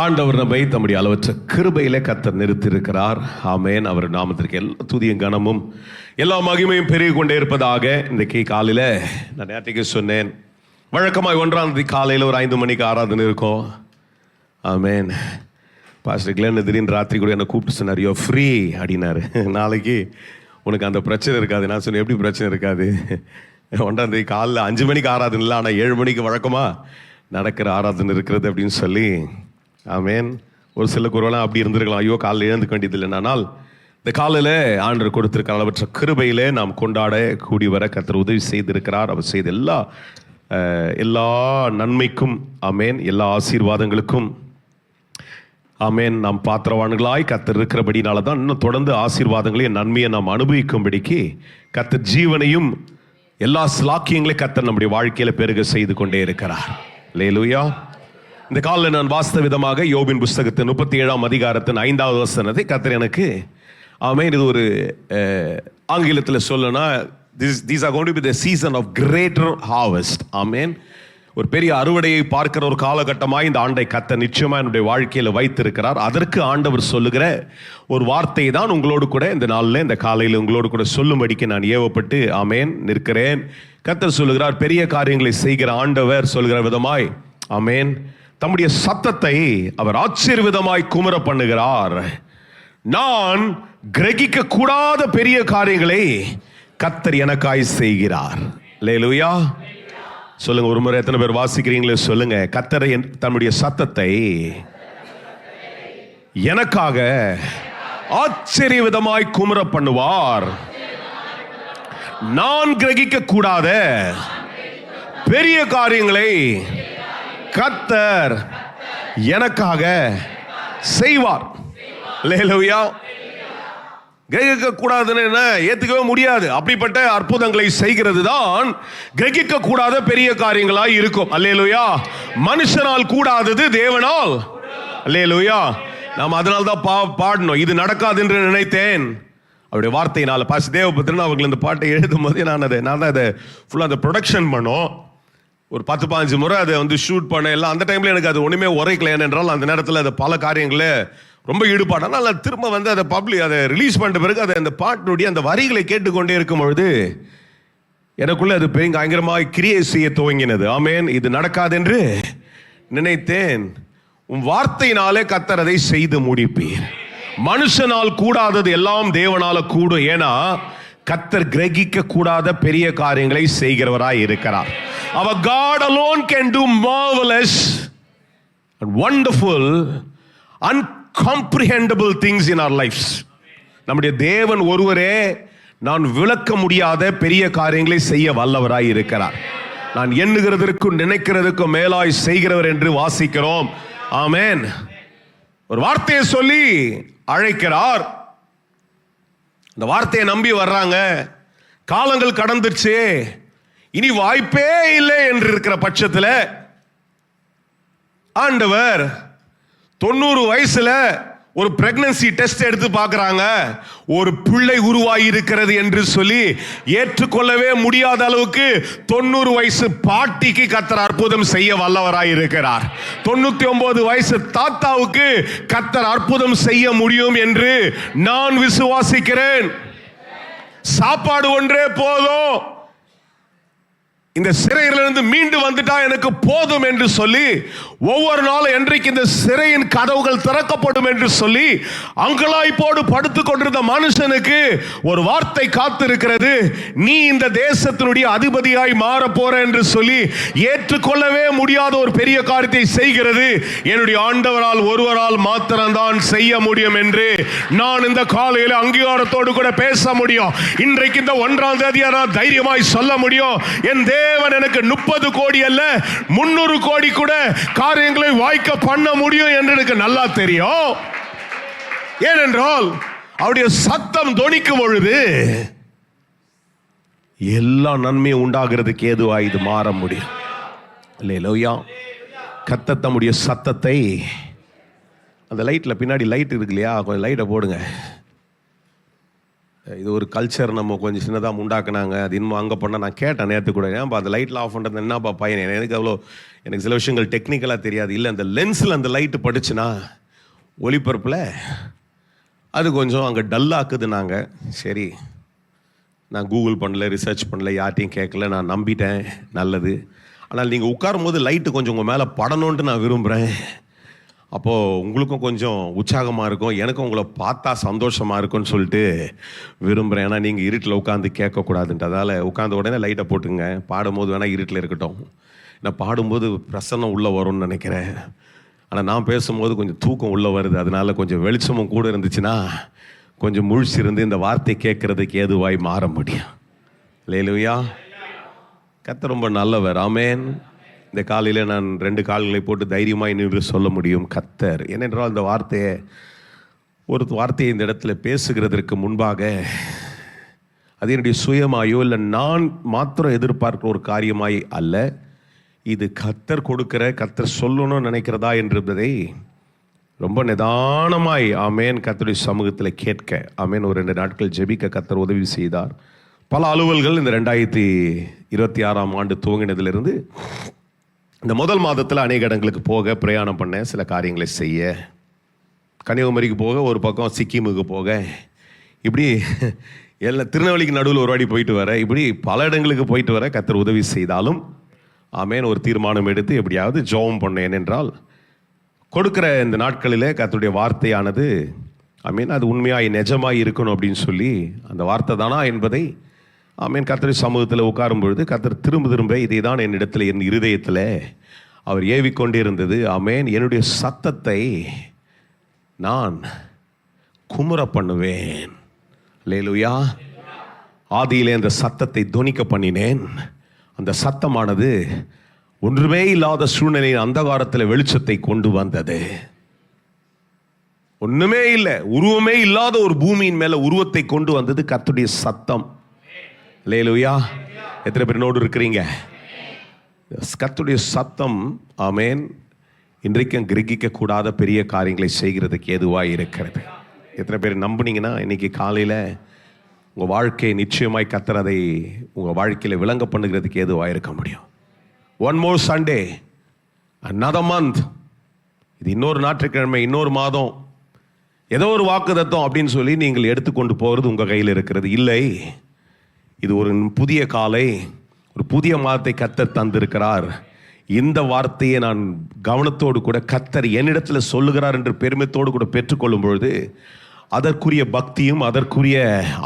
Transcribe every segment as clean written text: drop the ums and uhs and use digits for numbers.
ஆண்டவர் நம்மை தம்முடைய அளவற்ற கிருபையிலே கர்த்தர் நிறுத்தியிருக்கிறார். ஆமென். அவர் நாமத்திற்கு எல்லா துதியும் கனமும் எல்லா மகிமையும் பெருகி கொண்டே இருப்பதாக. இன்றைக்கு காலையில் நான் நேற்றுக்கு சொன்னேன், வழக்கமாக 1ஆம் தேதி காலையில் ஒரு 5 மணிக்கு ஆராதனை இருக்கும். ஆமென். பாஸ்டர் கிளேன் திடீர்னு ராத்திரி கூட என்னை கூப்பிட்டு சொன்னார், யோ ஃப்ரீ அப்படின்னாரு. நாளைக்கு உனக்கு அந்த பிரச்சனை இருக்காது. நான் சொன்னேன், எப்படி பிரச்சனை இருக்காது? 1ஆம் தேதி காலையில் 5 மணிக்கு ஆராதனை இல்லை, ஆனால் 7 மணிக்கு வழக்கமாக நடக்கிற ஆராதனை இருக்கிறது அப்படின்னு சொல்லி. ஆமேன். ஒரு சில குருவெல்லாம் அப்படி இருந்திருக்கலாம், ஐயோ காலையில் எழுந்துக்க வேண்டியது இல்லைனால். இந்த காலையில் ஆண்டவர் கொடுத்திருக்கிற அளவற்ற கிருபையிலே நாம் கொண்டாட கூடி வர கர்த்தர் உதவி செய்திருக்கிறார். அவர் செய்த எல்லா நன்மைக்கும் ஆமேன், எல்லா ஆசீர்வாதங்களுக்கும் ஆமேன் நாம் பாத்திரவான்களாய் கர்த்தர் இருக்கிறபடினால தான் இன்னும் தொடர்ந்து ஆசீர்வாதங்களையும் நன்மையை நாம் அனுபவிக்கும்படிக்கு கர்த்தர் ஜீவனையும் எல்லா ஸ்லாக்கியங்களையும் கர்த்தர் நம்முடைய வாழ்க்கையில் பெருக செய்து கொண்டே இருக்கிறார். அல்லேலூயா. இந்த காலையில் நான் வாஸ்த விதமாக யோபின் புஸ்தகத்தின் 37ஆம் அதிகாரத்தின் 5வது வசனத்தை கர்த்தர் எனக்கு ஆமென். இது ஒரு ஆங்கிலத்தில் சொல்லனா, these are going to be the season of greater harvest. ஆமென். ஒரு பெரிய அறுவடையை பார்க்கிற ஒரு காலகட்டமாக இந்த ஆண்டை கர்த்தர் நிச்சயமாக என்னுடைய வாழ்க்கையில் வைத்திருக்கிறார். அதற்கு ஆண்டவர் சொல்லுகிற ஒரு வார்த்தை தான் உங்களோடு கூட இந்த நாளில் இந்த காலையில் உங்களோடு கூட சொல்லும்படிக்கு நான் ஏவப்பட்டு ஆமென் நிற்கிறேன். கர்த்தர் சொல்லுகிறார், பெரிய காரியங்களை செய்கிற ஆண்டவர் சொல்கிற விதமாய் ஆமென் தம்முடைய சத்தத்தை அவர் ஆச்சரியவிதமாய் குமர பண்ணுகிறார். நான் கிரகிக்க கூடாத பெரிய காரியங்களை கர்த்தர் எனக்காய் செய்கிறார். அல்லேலூயா. சொல்லுங்க, ஒரு முறை எத்தனை பேர் வாசிக்கிறீங்களே சொல்லுங்க. கர்த்தர் தம்முடைய சத்தத்தை எனக்காக ஆச்சரியவிதமாய் குமர பண்ணுவார். நான் கிரகிக்க கூடாத பெரிய காரியங்களை கர்த்தர் எனக்காக செய்வார். அல்லேலூயா. கிரகிக்க கூடாதுன்னு என்ன ஏத்துக்கவே முடியாது. அப்படிப்பட்ட அற்புதங்களை செய்கிறது தான் கிரகிக்க கூடாத பெரிய காரியங்களாய் இருக்கும். அல்லேலூயா. மனுஷனால் கூடாதது தேவனால். அல்லேலூயா. நாம் அதனால தான் பாடணும், இது நடக்காது என்று நினைத்தேன். அவருடைய வார்த்தையினால பாஸ் தேவபுத்திரன் அவர்கள் இந்த பாட்டை எழுதும் போது நான் தான் அதை ஃபுல்லாக அதை ப்ரொடக்ஷன் பண்ணோம். ஒரு 10-15 முறை அதை ஷூட் பண்ண எல்லாம். அந்த டைமில் எனக்கு அது ஒன்றுமே உரைக்கல. ஏனென்றால் அந்த நேரத்தில் அதை பல காரியங்கள ரொம்ப ஈடுபாடு. ஆனால் திரும்ப அதை ரிலீஸ் பண்ணிட்ட பிறகு அதை அந்த பாட்டினுடைய அந்த வரிகளை கேட்டுக்கொண்டே இருக்கும் பொழுது எனக்குள்ள அது பயங்கரமாக கிரியை செய்ய துவங்கினது. ஆமேன். இது நடக்காது என்று நினைத்தேன், உன் வார்த்தையினாலே கர்த்தர் அதை செய்து முடிப்பீர். மனுஷனால் கூடாதது எல்லாம் தேவனால கூடும். ஏன்னா கர்த்தர் கிரகிக்க கூடாத பெரிய காரியங்களை செய்கிறவராய் இருக்கிறார். Our God alone can do marvelous and wonderful, uncomprehendable things in our lives. நம்முடைய தேவன் ஒருவரே நான் விளக்க முடியாத பெரிய காரியங்களை செய்ய வல்லவராய் இருக்கிறார். நான் எண்ணுகிறதற்கும் நினைக்கிறதுக்கும் மேலாய் செய்கிறவர் என்று வாசிக்கிறோம். ஆமென். ஒரு வார்த்தையை சொல்லி அழைக்கிறார். இந்த வார்த்தையை நம்பி வர்றாங்க. காலங்கள் கடந்துருச்சு, இனி வாய்ப்பே இல்லை என்று இருக்கிற பட்சத்தில் ஆண்டவர் 90 வயசுல ஒரு பிரெக்னன்சி டெஸ்ட் எடுத்து பார்க்கறாங்க. ஒரு பிள்ளை உருவாகி இருக்கிறது என்று சொல்லி ஏற்றுக்கொள்ளவே முடியாத அளவுக்கு 90 வயசு பாட்டிக்கு கர்த்தர் அற்புதம் செய்ய வல்லவராய் இருக்கிறார். 99 வயசு தாத்தாவுக்கு கர்த்தர் அற்புதம் செய்ய முடியும் என்று நான் விசுவாசிக்கிறேன். சாப்பாடு ஒன்றே போதும், இந்த சிறையிலிருந்து மீண்டு வந்துட்டா எனக்கு போதும் என்று சொல்லி ஒவ்வொரு நாளும் என்றைக்கு இந்த சிறையின் கதவுகள் திறக்கப்படும் என்று சொல்லி அங்கலாய்ப்போடு படுத்துக் கொண்டிருந்த மனுஷனுக்கு ஒரு வார்த்தை காத்திருக்கிறது, நீ இந்த தேசத்தினுடைய அதிபதியாய் மாற போற என்று சொல்லி ஏற்றுக்கொள்ளவே முடியாத ஒரு பெரிய காரியத்தை செய்கிறது என்னுடைய ஆண்டவரால் ஒருவரால் மாத்திரம்தான் செய்ய முடியும் என்று நான் இந்த காலையில் அங்கீகாரத்தோடு கூட பேச முடியும். இன்றைக்கு இந்த 1ஆம் தேதியை நான் தைரியமாய் சொல்ல முடியும், என் தேவன் எனக்கு 30 கோடி அல்ல 300 கோடி கூட காரியங்களை வாய்க்க பண்ண முடியும் என்று எனக்கு நல்லா தெரியும். ஏனென்றால் அவருடைய சத்தம் தொனிக்கும் பொழுது எல்லா நன்மையும் உண்டாகிறதுக்கு ஏதுவாய் இது மாற முடியும். அல்லேலூயா. கர்த்தர் தம்முடைய சத்தத்தை, அந்த லைட்ல பின்னாடி லைட் இருக்கு இல்லையா, கொஞ்சம் லைட்டை போடுங்க. இது ஒரு கல்ச்சர் நம்ம கொஞ்சம் சின்னதாக உண்டாக்குனாங்க. அது இன்னும் அங்கே பண்ணால் நான் கேட்டேன் நேற்று கூட, ஏன்ப்பா அந்த லைட்டில் ஆஃப் பண்ணுறது என்னப்பா பையன், எனக்கு அவ்வளோ எனக்கு சில விஷயங்கள் டெக்னிக்கலாக தெரியாது. இல்லை அந்த லென்ஸில் அந்த லைட்டு பட்டுச்சுன்னா ஒளிபரப்பில் அது கொஞ்சம் அங்கே டல்லாக்குதுனாங்க. சரி, நான் கூகுள் பண்ணல, ரிசர்ச் பண்ணல, யார்ட்டையும் கேட்கல, நான் நம்பிட்டேன், நல்லது. ஆனால் நீங்கள் உட்காரும் போது லைட்டு கொஞ்சம் உங்கள் மேலே படணுன்ட்டு நான் விரும்புகிறேன். அப்போது உங்களுக்கும் கொஞ்சம் உற்சாகமாக இருக்கும், எனக்கும் உங்களை பார்த்தா சந்தோஷமாக இருக்கும்னு சொல்லிட்டு விரும்புகிறேன். ஏன்னா நீங்கள் இருட்டில் உட்காந்து கேட்கக்கூடாதுன்ட்டு, அதால் உட்காந்த உடனே லைட்டை போட்டுங்க. பாடும்போது வேணால் இருட்டில் இருக்கட்டும். நான் பாடும்போது பிரசன்னம் உள்ளே வரும்னு நினைக்கிறேன். ஆனால் நான் பேசும்போது கொஞ்சம் தூக்கம் உள்ளே வருது. அதனால் கொஞ்சம் வெளிச்சமும் கூட இருந்துச்சுன்னா கொஞ்சம் முழிச்சிருந்து இந்த வார்த்தை கேட்குறதுக்கு ஏதுவாய் மாற முடியும். அல்லேலூயா. கர்த்தர் ரொம்ப நல்லவர். ஆமென். இந்த காலையில் நான் 2 கால்களை போட்டு தைரியமாய் நின்று சொல்ல முடியும் கர்த்தர். ஏனென்றால் இந்த ஒரு வார்த்தையை இந்த இடத்துல பேசுகிறதற்கு முன்பாக அது என்னுடைய சுயமாயோ இல்லை நான் மாத்திரம் எதிர்பார்க்கிற ஒரு காரியமாய் அல்ல, இது கர்த்தர் கொடுக்கிற, கர்த்தர் சொல்லணும்னு நினைக்கிறதா என்பதை ரொம்ப நிதானமாய் ஆமேன் கர்த்தருடைய சமூகத்தில் கேட்க, ஆமேன், ஒரு 2 நாட்கள் ஜெபிக்க கர்த்தர் உதவி செய்தார். பல அலுவல்கள் இந்த 2026ஆம் ஆண்டு துவங்கினதிலிருந்து இந்த முதல் மாதத்தில் அநேக இடங்களுக்கு போக பிரயாணம் பண்ண, சில காரியங்களை செய்ய, கன்னியாகுமரிக்கு போக, ஒரு பக்கம் சிக்கிமுக்கு போக, இப்படி எல்லாம் திருநெல்வேலிக்கு நடுவில் ஒரு வாடி போயிட்டு வர, இப்படி பல இடங்களுக்கு போயிட்டு வர கர்த்தர் உதவி செய்தாலும் ஆமேன் ஒரு தீர்மானம் எடுத்து எப்படியாவது ஜெபம் பண்ணேன் என்றால் கொடுக்குற இந்த நாட்களில் கர்த்தருடைய வார்த்தையானது ஆமேன் அது உண்மையாய் நிஜமாய் இருக்கணும் அப்படின்னு சொல்லி அந்த வார்த்தை தானா என்பதை ஆமேன் கர்த்தருடைய சமூகத்தில் உட்காரும் பொழுது கர்த்தர் திரும்ப இதை தான் என்னிடத்தில், என் இருதயத்தில் அவர் ஏவிக்கொண்டே இருந்தது. ஆமேன், என்னுடைய சத்தத்தை நான் குமுற பண்ணுவேன். அல்லேலூயா. ஆதியிலே அந்த சத்தத்தை தொனிக்க பண்ணினேன். அந்த சத்தமானது ஒன்றுமே இல்லாத சூழ்நிலையின் அந்தகாரத்தில் வெளிச்சத்தை கொண்டு வந்தது. ஒண்ணுமே இல்லை, உருவமே இல்லாத ஒரு பூமியின் மேல உருவத்தை கொண்டு வந்தது கர்த்தருடைய சத்தம். அல்லேலூயா. எத்தனை பேர் நோடு இருக்கிறீங்க? கர்த்தருடைய சத்தம் ஆமேன் இன்றைக்கும் கிரகிக்க கூடாத பெரிய காரியங்களை செய்கிறதுக்கு ஏதுவாக இருக்கிறது. எத்தனை பேர் நம்புனீங்கன்னா இன்னைக்கு காலையில் உங்கள் வாழ்க்கையை நிச்சயமாய் கர்த்தர் அதை உங்கள் வாழ்க்கையில் விளங்க பண்ணுகிறதுக்கு ஏதுவாக இருக்க முடியும். One more Sunday, another month. இது இன்னொரு ஞாயிற்றுக்கிழமை, இன்னொரு மாதம், ஏதோ ஒரு வாக்குத்தத்தம் அப்படின்னு சொல்லி நீங்கள் எடுத்துக்கொண்டு போகிறது உங்கள் கையில் இருக்கிறது இல்லை. இது ஒரு புதிய காலை, ஒரு புதிய மாதத்தை கர்த்தர் தந்திருக்கிறார். இந்த வார்த்தையை நான் கவனத்தோடு கூட கர்த்தர் என்னிடத்தில் சொல்லுகிறார் என்று பெருமித்தோடு கூட பெற்றுக்கொள்ளும் பொழுது அதற்குரிய பக்தியும் அதற்குரிய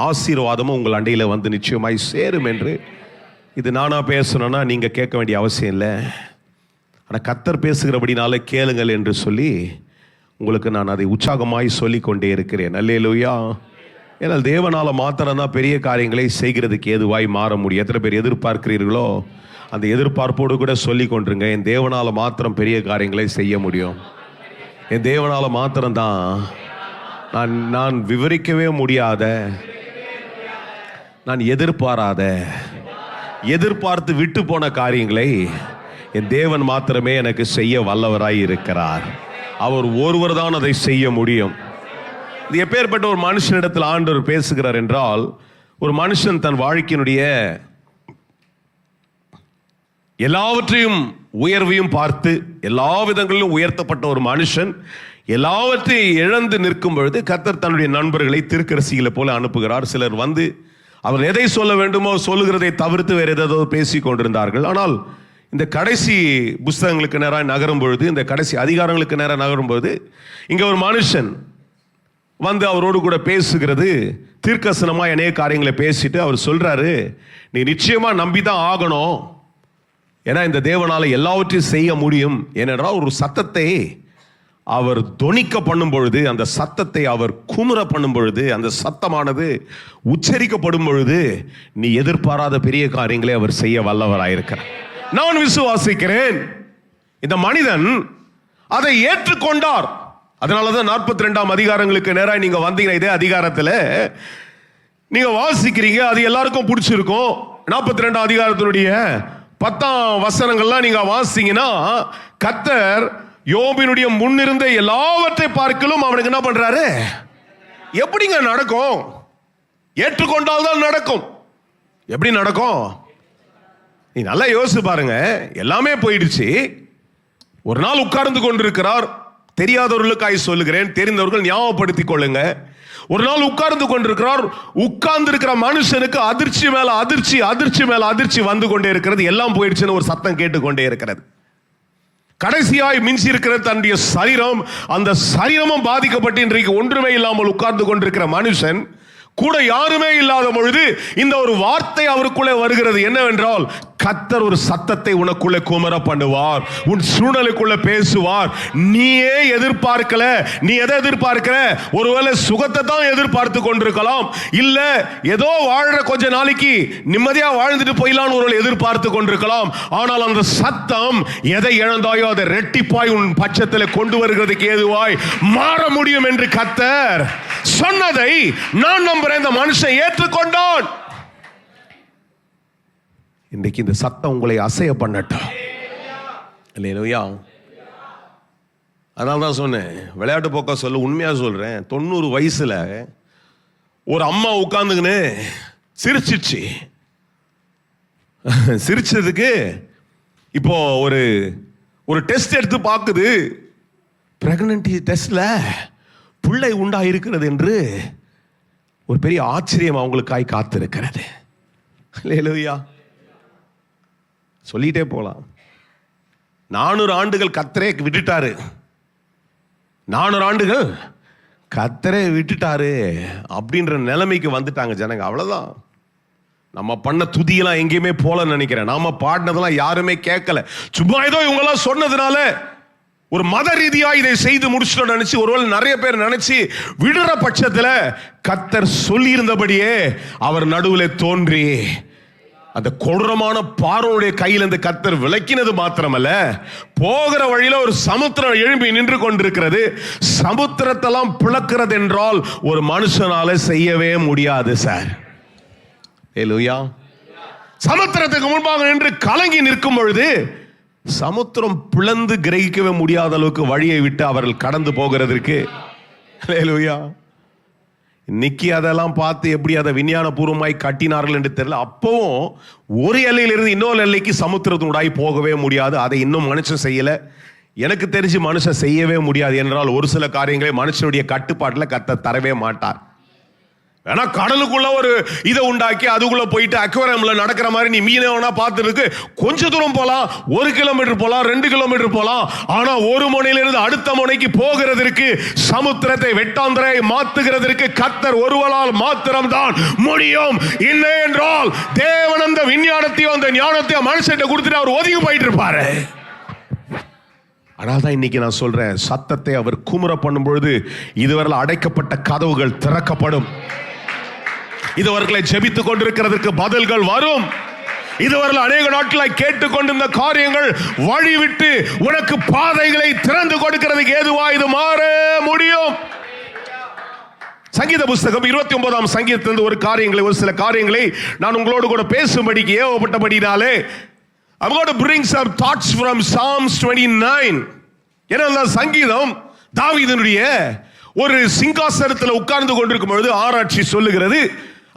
ஆசீர்வாதமும் உங்கள் அண்டையில் வந்து நிச்சயமாய் சேரும். என்று இது நானா பேசணும்னா நீங்கள் கேட்க வேண்டிய அவசியம் இல்லை. ஆனால் கர்த்தர் பேசுகிறபடினால கேளுங்கள் என்று சொல்லி உங்களுக்கு நான் அதை உற்சாகமாய் சொல்லி கொண்டே இருக்கிறேன். அல்லேலூயா. ஏன்னால் தேவனால் மாத்திரம்தான் பெரிய காரியங்களை செய்கிறதுக்கு ஏதுவாய் மாற முடியும். எத்தனை பேர் எதிர்பார்க்கிறீர்களோ அந்த எதிர்பார்ப்போடு கூட சொல்லி கொண்டிருங்க, என் தேவனால் மாத்திரம் பெரிய காரியங்களை செய்ய முடியும். என் தேவனால் மாத்திரம்தான் நான் விவரிக்கவே முடியாத, நான் எதிர்பார்த்து விட்டு போன காரியங்களை என் தேவன் மாத்திரமே எனக்கு செய்ய வல்லவராய் இருக்கிறார். அவர் ஒருவர் தான் அதை செய்ய முடியும். இது எப்பேற்பட்ட ஒரு மனுஷனிடத்தில் ஆண்டவர் பேசுகிறார் என்றால், ஒரு மனுஷன் தன் வாழ்க்கையினுடைய எல்லாவற்றையும் உயர்வையும் பார்த்து எல்லா விதங்களிலும் உயர்த்தப்பட்ட ஒரு மனுஷன் எல்லாவற்றையும் இழந்து நிற்கும் பொழுது கர்த்தர் தன்னுடைய நண்பர்களை திருக்கரசிகளை போல அனுப்புகிறார். சிலர் வந்து அவர் எதை சொல்ல வேண்டுமோ சொல்லுகிறதை தவிர்த்து வேறு ஏதோ பேசி கொண்டிருந்தார்கள். ஆனால் இந்த கடைசி புஸ்தகங்களுக்கு நேராக நகரும் பொழுது, இந்த கடைசி அதிகாரங்களுக்கு நேராக நகரும் பொழுது இங்கே ஒரு மனுஷன் வந்து அவரோடு கூட பேசுகிறது. தீர்க்கசனமாக அநேக காரியங்களை பேசிட்டு அவர் சொல்றாரு, நீ நிச்சயமா நம்பிதான் ஆகணும், ஏன்னா இந்த தேவனால எல்லாவற்றையும் செய்ய முடியும். ஏனென்றால் ஒரு சத்தத்தை அவர் தொனிக்க பண்ணும் பொழுது, அந்த சத்தத்தை அவர் குமுற பண்ணும் பொழுது, அந்த சத்தமானது உச்சரிக்கப்படும் பொழுது நீ எதிர்பாராத பெரிய காரியங்களை அவர் செய்ய வல்லவராயிருக்கிறார். நான் விசுவாசிக்கிறேன் இந்த மனிதன் அதை ஏற்றுக்கொண்டார். அதனாலதான் 42ஆம் அதிகாரங்களுக்கு நேராக நீங்க வந்தீங்கன்னா, இதே அதிகாரத்தில் நீங்க வாசிக்கிறீங்க, அது எல்லாருக்கும் பிடிச்சிருக்கும். 42ஆம் அதிகாரத்தினுடைய 10ஆம் வசனங்கள்லாம் நீங்க வாசிங்கன்னா, கர்த்தர் யோபினுடைய முன்னிருந்த எல்லாவற்றை பார்க்கலும் அவனுக்கு என்ன பண்றாரு? எப்படிங்க நடக்கும்? ஏற்றுக்கொண்டால் தான் நடக்கும். எப்படி நடக்கும்? நீ நல்லா யோசிச்சு பாருங்க. எல்லாமே போயிடுச்சு. ஒரு நாள் உட்கார்ந்து கொண்டிருக்கிறார். தெரியாதவர்களுக்காய் சொல்லுகிறேன், தெரிந்தவர்கள் ஞாபகப்படுத்திக் கொள்ளுங்க. ஒரு நாள் உட்கார்ந்து கொண்டிருக்கிறார். உட்கார்ந்து இருக்கிற மனுஷனுக்கு அதிர்ச்சி மேல அதிர்ச்சி, அதிர்ச்சி மேல அதிர்ச்சி வந்து கொண்டே இருக்கிறது. எல்லாம் போயிடுச்சுன்னு ஒரு சத்தம் கேட்டுக்கொண்டே இருக்கிறது. கடைசியாய் மிஞ்சி இருக்கிற தன்னுடைய சரீரம். அந்த சரீரமும் பாதிக்கப்பட்டு இன்றைக்கு ஒன்றுமே இல்லாமல் உட்கார்ந்து கொண்டிருக்கிற மனுஷன் கூட யாருமே இல்லாத பொழுது இந்த ஒரு வார்த்தை அவருக்குள்ளே வருகிறது. என்னவென்றால், கர்த்தர் ஒரு சத்தத்தை உனக்குள்ளே குமர பண்ணுவார், உன் சூழ்நிலைக்குள்ள பேசுவார். நீயே எதிர்பார்க்கல. நீ எதை எதிர்பார்க்கிற? ஒருவேளை சுகத்தை தான் எதிர்பார்த்து கொண்டிருக்கலாம், இல்ல ஏதோ வாழ்ற கொஞ்ச நாளைக்கு நிம்மதியா வாழ்ந்துட்டு போயிடலான்னு ஒருவேளை எதிர்பார்த்து கொண்டிருக்கலாம். ஆனால் அந்த சத்தம் எதை இழந்தாயோ அதை ரெட்டிப்பாய் உன் பட்சத்தில் கொண்டு வருகிறதுக்கு ஏதுவாய் மாற முடியும் என்று கர்த்தர் சொன்னதை நான் நம்புறேன். இந்த மனுஷன் ஏற்றுக்கொண்டான். இன்றைக்கு இந்த சத்தம் உங்களை அசைய பண்ணட்டும். அல்லேலூயா. அதனால தான் சொன்னேன், விளையாட்டு போக்கா சொல்ல, உண்மையா சொல்றேன். 90 வயசுல ஒரு அம்மா உட்கார்ந்துக்கின்னு சிரிச்சிச்சு. சிரிச்சதுக்கு இப்போ ஒரு டெஸ்ட் எடுத்து பார்க்குது. பிரெக்னன்சி டெஸ்ட்ல பிள்ளை உண்டாயிருக்கிறது என்று ஒரு பெரிய ஆச்சரியம் அவங்களுக்காய் காத்திருக்கிறது. அல்லேலூயா. சொல்லிட்டே போலாம். 400 ஆண்டுகள் கர்த்தரே விட்டுட்டாரு. 400 ஆண்டுகள் கர்த்தரே விட்டுட்டாரு அப்படின்ற நிலைமைக்கு வந்துட்டாங்க ஜனங்க. அவ்வளவுதான். நம்ம பண்ண துதியெல்லாம் எங்கேயுமே போல நினைக்கிறேன். நாம பாடினதெல்லாம் யாருமே கேட்கல. சும்மா ஏதோ இவங்கெல்லாம் சொன்னதுனால ஒரு மத ரீதியா இதை செய்து முடிச்சுட்டு நினைச்சு ஒருவேளை நிறைய பேர் நினைச்சு விடுற பட்சத்தில் கர்த்தர் சொல்லி இருந்தபடியே அவர் நடுவில் தோன்றி அந்த கொடூரமான பார்வோனுடைய கையில் இந்த கர்த்தர் விளக்கினது மாத்திரமல்ல, போகிற வழியில ஒரு சமுத்திரம் எழும்பி நின்று கொண்டிருக்கிறது. சமுத்திரத்தெல்லாம் பிளக்கிறது என்றால் ஒரு மனுஷனால செய்யவே முடியாது சார். அல்லேலூயா. சமுத்திரத்துக்கு முன்பாக நின்று கலங்கி நிற்கும் பொழுது சமுத்திரம் பிளந்து கிரகிக்கவே முடியாத அளவுக்கு வழியை விட்டு அவர்கள் கடந்து போகிறதற்கு. அல்லேலூயா. இன்னைக்கு அதெல்லாம் பார்த்து எப்படி அதை விஞ்ஞான பூர்வமாய் கட்டினார்கள் என்று தெரியல. அப்பவும் ஒரு எல்லையிலிருந்து இன்னொரு எல்லைக்கு சமுத்திரத்தினுடாய் போகவே முடியாது. அதை இன்னும் மனுஷன் செய்யல. எனக்கு தெரிஞ்சு மனுஷன் செய்யவே முடியாது. என்றால் ஒரு சில காரியங்களை மனுஷனுடைய கட்டுப்பாட்டில் கர்த்தர் தரவே மாட்டார். ஏன்னா கடலுக்குள்ள ஒரு இதை உண்டாக்கி அதுக்குள்ள போயிட்டு அக்வேரியம்ல நடக்கிற மாதிரி நீ மீனை வேணா பார்த்துருக்கு. கொஞ்ச தூரம் போலாம், 1 கிலோமீட்டர் போலாம், 2 கிலோமீட்டர் போலாம். ஆனா ஒரு முனையிலிருந்து அடுத்த முனைக்கு போகிறதற்கு, சமுத்திரத்தை வெட்டாந்தரை மாத்துகிறதற்கு கர்த்தர் ஒருவரால் மாத்திரம்தான் முடியும். இல்லை என்றால் தேவன் அந்த விஞ்ஞானத்தையும் அந்த ஞானத்தையும் மனுஷன் கொடுத்துட்டு அவர் ஒதுங்கி போயிட்டு இருப்பாரு. அதனால்தான் இன்னைக்கு நான் சொல்றேன், சத்தத்தை அவர் குமுற பண்ணும் பொழுது இதுவரை அடைக்கப்பட்ட கதவுகள் திறக்கப்படும். இதுவர்களை ஜெபித்துக் கொண்டிருக்கிறதற்கு பதில்கள் வரும். இதுவரை அநேக நாட்களாய் கேட்டுக்கொண்டிருந்த காரியங்கள் வழிவிட்டு உனக்கு பாதைகளை திறந்து கொடுக்கிறதுக்கு ஏதுவா இது மாற முடியும். சங்கீத புஸ்தகம் 29ஆம் சங்கீதத்திலிருந்து ஒரு சில காரியங்களை நான் உங்களோடு கூட பேசும்படிக்கு ஏவப்பட்டபடினாலே I'm going to bring some thoughts from Psalms 29. ஏன்னா சங்கீதம் தாவீதுனுடைய ஒரு சிங்காசனத்தில் உட்கார்ந்து கொண்டிருக்கும் பொழுது ஆராய்ச்சி சொல்லுகிறது,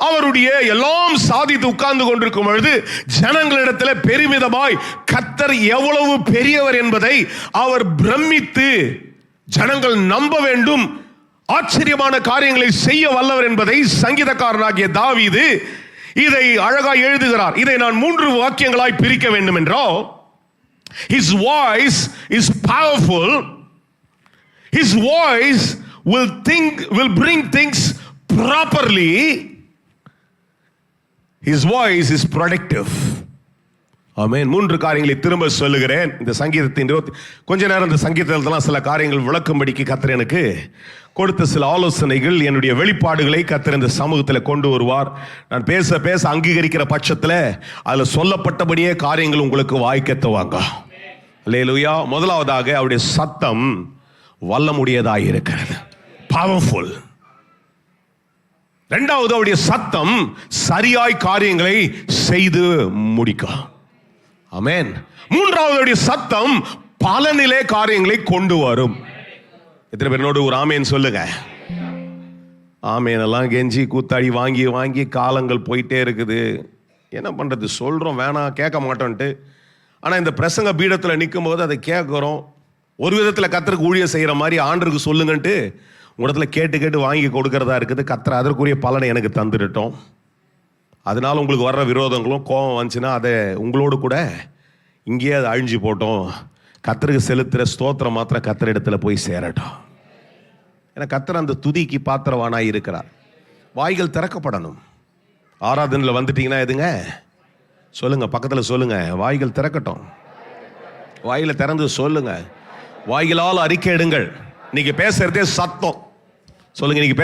அவருடைய எல்லாம் சாதித்து உட்கார்ந்து கொண்டிருக்கும் பொழுது ஜனங்களிடத்தில் பெருமிதமாய் கர்த்தர் எவ்வளவு பெரியவர் என்பதை அவர் பிரமித்து ஜனங்கள் நம்ப வேண்டும், ஆச்சரியமான காரியங்களை செய்ய வல்லவர் என்பதை சங்கீதக்காரனாகிய தாவீது இதை அழகாய் எழுதுகிறார். இதை நான் 3 வாக்கியங்களாய் பிரிக்க வேண்டும் என்றால், his voice is powerful, his voice will bring things properly, his voice is productive. ஆமென். 3 காரியங்களை திரும்ப சொல்லுகிறேன். இந்த சங்கீதத்தின் கொஞ்ச நேரம் இந்த சங்கீதத்திலாம் சில காரியங்கள் விளக்கும்படிக்கு கர்த்தர் எனக்கு கொடுத்த சில ஆலோசனைகள், என்னுடைய வெளிப்பாடுகளை கர்த்தர் இந்த சமூகத்தில் கொண்டு வருவார். நான் பேச பேச அங்கீகரிக்கிற பட்சத்தில் அதில் சொல்லப்பட்டபடியே காரியங்கள் உங்களுக்கு வாய்க்கத்துவாங்க. அல்லேலூயா. முதலாவதாக அவருடைய சத்தம் வல்லமுடையதாக இருக்கிறது, பவர்ஃபுல். இரண்டாவது அவருடைய சத்தம் சரியாய் காரியங்களை செய்து முடிக்கும். ஆமென். மூன்றாவது அவருடைய சத்தம் பலனிலே காரியங்களை கொண்டு வரும். எத்தனை பேரோடு ஒரு ஆமேன் சொல்லுங்க. ஆமேனெல்லாம் கெஞ்சி கூத்தாடி வாங்கி வாங்கி காலங்கள் போயிட்டே இருக்குது. என்ன பண்ணுறது, சொல்கிறோம் வேணாம் கேட்க மாட்டோன்ட்டு. ஆனால் இந்த பிரசங்க பீடத்தில் நிற்கும் போது அதை கேட்குறோம். ஒரு விதத்தில் கர்த்தருக்கு ஊழியம் செய்கிற மாதிரி ஆண்டருக்கு சொல்லுங்கன்ட்டு உடத்துல கேட்டு கேட்டு வாங்கி கொடுக்கறதா இருக்குது. கர்த்தர் அதற்குரிய பலனை எனக்கு தந்துட்டோம். அதனால உங்களுக்கு வர்ற விரோதங்களும் கோபம் வந்துச்சுன்னா அதை உங்களோடு கூட இங்கேயே அதை அழிஞ்சு போட்டோம். கர்த்தருக்கு செலுத்துகிற ஸ்தோத்திரம் மாத்திரம் கர்த்தர் இடத்துல போய் சேரட்டும். ஏன்னா கர்த்தர் அந்த துதிக்கு பாத்திரவானாய் இருக்கிறார். வாய்கள் திறக்கப்படணும். ஆராதனையில் வந்துட்டீங்கன்னா எதுங்க சொல்லுங்க, பக்கத்தில் சொல்லுங்க, வாய்கள் திறக்கட்டும். வாயில திறந்து சொல்லுங்க, வாய்களால் அறிக்கை எடுங்கள். இன்னைக்கு பேசுறதே சத்தம். சொல்லுங்க, இன்னைக்கு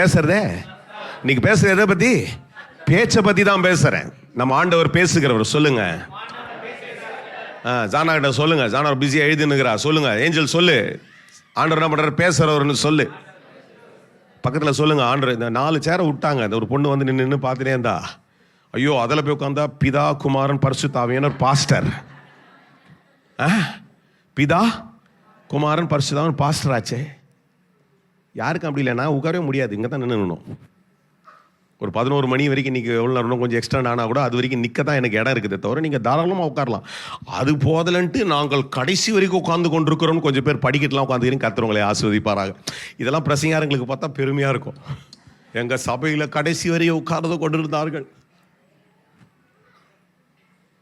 பேசுறது எதை பத்தி? பேச்சை பத்தி தான் பேசுறேன். நம்ம ஆண்டவர் பேசுகிறவர். சொல்லுங்க, ஜானா கிட்ட சொல்லுங்க. ஜானா பிஸியா எழுதினுக்கிறா. சொல்லுங்க, ஏஞ்சல் சொல்லு, ஆண்டவர் என்ன பண்றாரு, பேசுறவர்னு சொல்லு. பக்கத்தில் சொல்லுங்க, ஆண்டவர் இந்த 4 சேரை விட்டாங்க. அந்த ஒரு பொண்ணு வந்து நின்று பார்த்துட்டே இருந்தா. ஐயோ, அதில் போய் உட்காந்தா பிதா குமாரன் பரிசுத்த ஆவியானவர் பாஸ்டர். பிதா குமாரன் பரிசுத்த ஆவியானவர் பாஸ்டர் ஆச்சே. யாருக்கும் அப்படி இல்லைன்னா உட்காரவே முடியாது. இங்கே தான் நின்றுணும். ஒரு 11 மணி வரைக்கும் இன்றைக்கி எவ்வளோ நேரம் கொஞ்சம் எக்ஸ்டெண்ட் ஆனால் கூட அது வரைக்கும் நிற்க தான் எனக்கு இடம் இருக்குது தவிர நீங்கள் தாராளமாக உட்காரலாம். அது போதலன்ட்டு நாங்கள் கடைசி வரைக்கும் உட்காந்து கொண்டிருக்கிறோம்னு கொஞ்சம் பேர் படிக்கட்டுலாம் உட்காந்துக்கிறீங்க. கர்த்தர் ஆசீர்வதிப்பாராக. இதெல்லாம் பிரசங்காரங்களுக்கு பார்த்தா பெருமையாக இருக்கும். எங்கள் சபையில் கடைசி வரையும் உட்கார்ந்து கொண்டிருந்தார்கள்.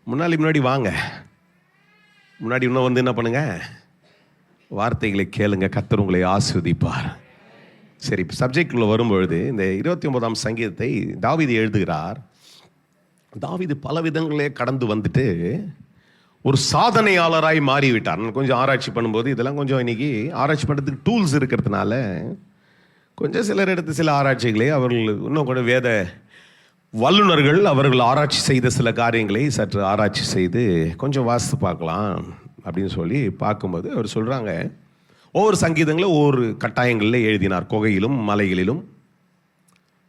முன்னாடி வாங்க, முன்னாடி இன்னும் வந்து என்ன பண்ணுங்க, வார்த்தைகளை கேளுங்க. கர்த்தர் உங்களை ஆசீர்வதிப்பார். சரி, சப்ஜெக்டுக்குள்ள வரும்பொழுது இந்த 29ஆம் சங்கீதத்தை தாவீது எழுதுகிறார். தாவீது பல விதங்களே கடந்து வந்துட்டு ஒரு சாதனையாளராய் மாறிவிட்டார். நான் கொஞ்சம் ஆராய்ச்சி பண்ணும்போது இதெல்லாம் கொஞ்சம் இன்னைக்கு ஆராய்ச்சி பண்ணுறதுக்கு டூல்ஸ் இருக்கிறதுனால கொஞ்சம் சிலர் எடுத்து சில ஆராய்ச்சிகளே அவர்கள் இன்னும் கூட வேத வல்லுநர்கள் அவர்கள் ஆராய்ச்சி செய்த சில காரியங்களை சற்று ஆராய்ச்சி செய்து கொஞ்சம் வாசித்து பார்க்கலாம் அப்படின்னு சொல்லி பார்க்கும்போது அவர் சொல்கிறாங்க, ஒவ்வொரு சங்கீதங்களும் ஒவ்வொரு கட்டாயங்களில் எழுதினார். குகையிலும் மலைகளிலும்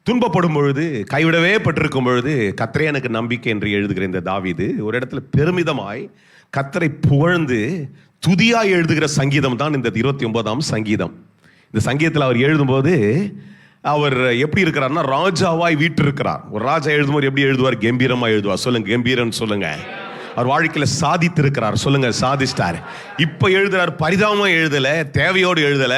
துன்பப்படும் பொழுது, கைவிடவே பட்டிருக்கும் பொழுது கர்த்தரே எனக்கு நம்பிக்கை என்று எழுதுகிற இந்த தாவீது ஒரு இடத்துல பெருமிதமாய் கர்த்தரை புகழ்ந்து துதியாய் எழுதுகிற சங்கீதம் தான் இந்த 29ஆம் சங்கீதம். இந்த சங்கீதத்தில் அவர் எழுதும்போது அவர் எப்படி இருக்கிறார்னா ராஜாவாய் வீற்றிருக்கிறார். ஒரு ராஜா எழுதும்போது எப்படி எழுதுவார்? கம்பீரமா எழுதுவார். சொல்லுங்க, கம்பீரன் சொல்லுங்க. அவர் வாழ்க்கையில சாதித்து இருக்கிறார். சொல்லுங்க, சாதிச்சிட்டார். இப்ப எழுதுறார், பரிதாபமா எழுதல, தேவையோடு எழுதல,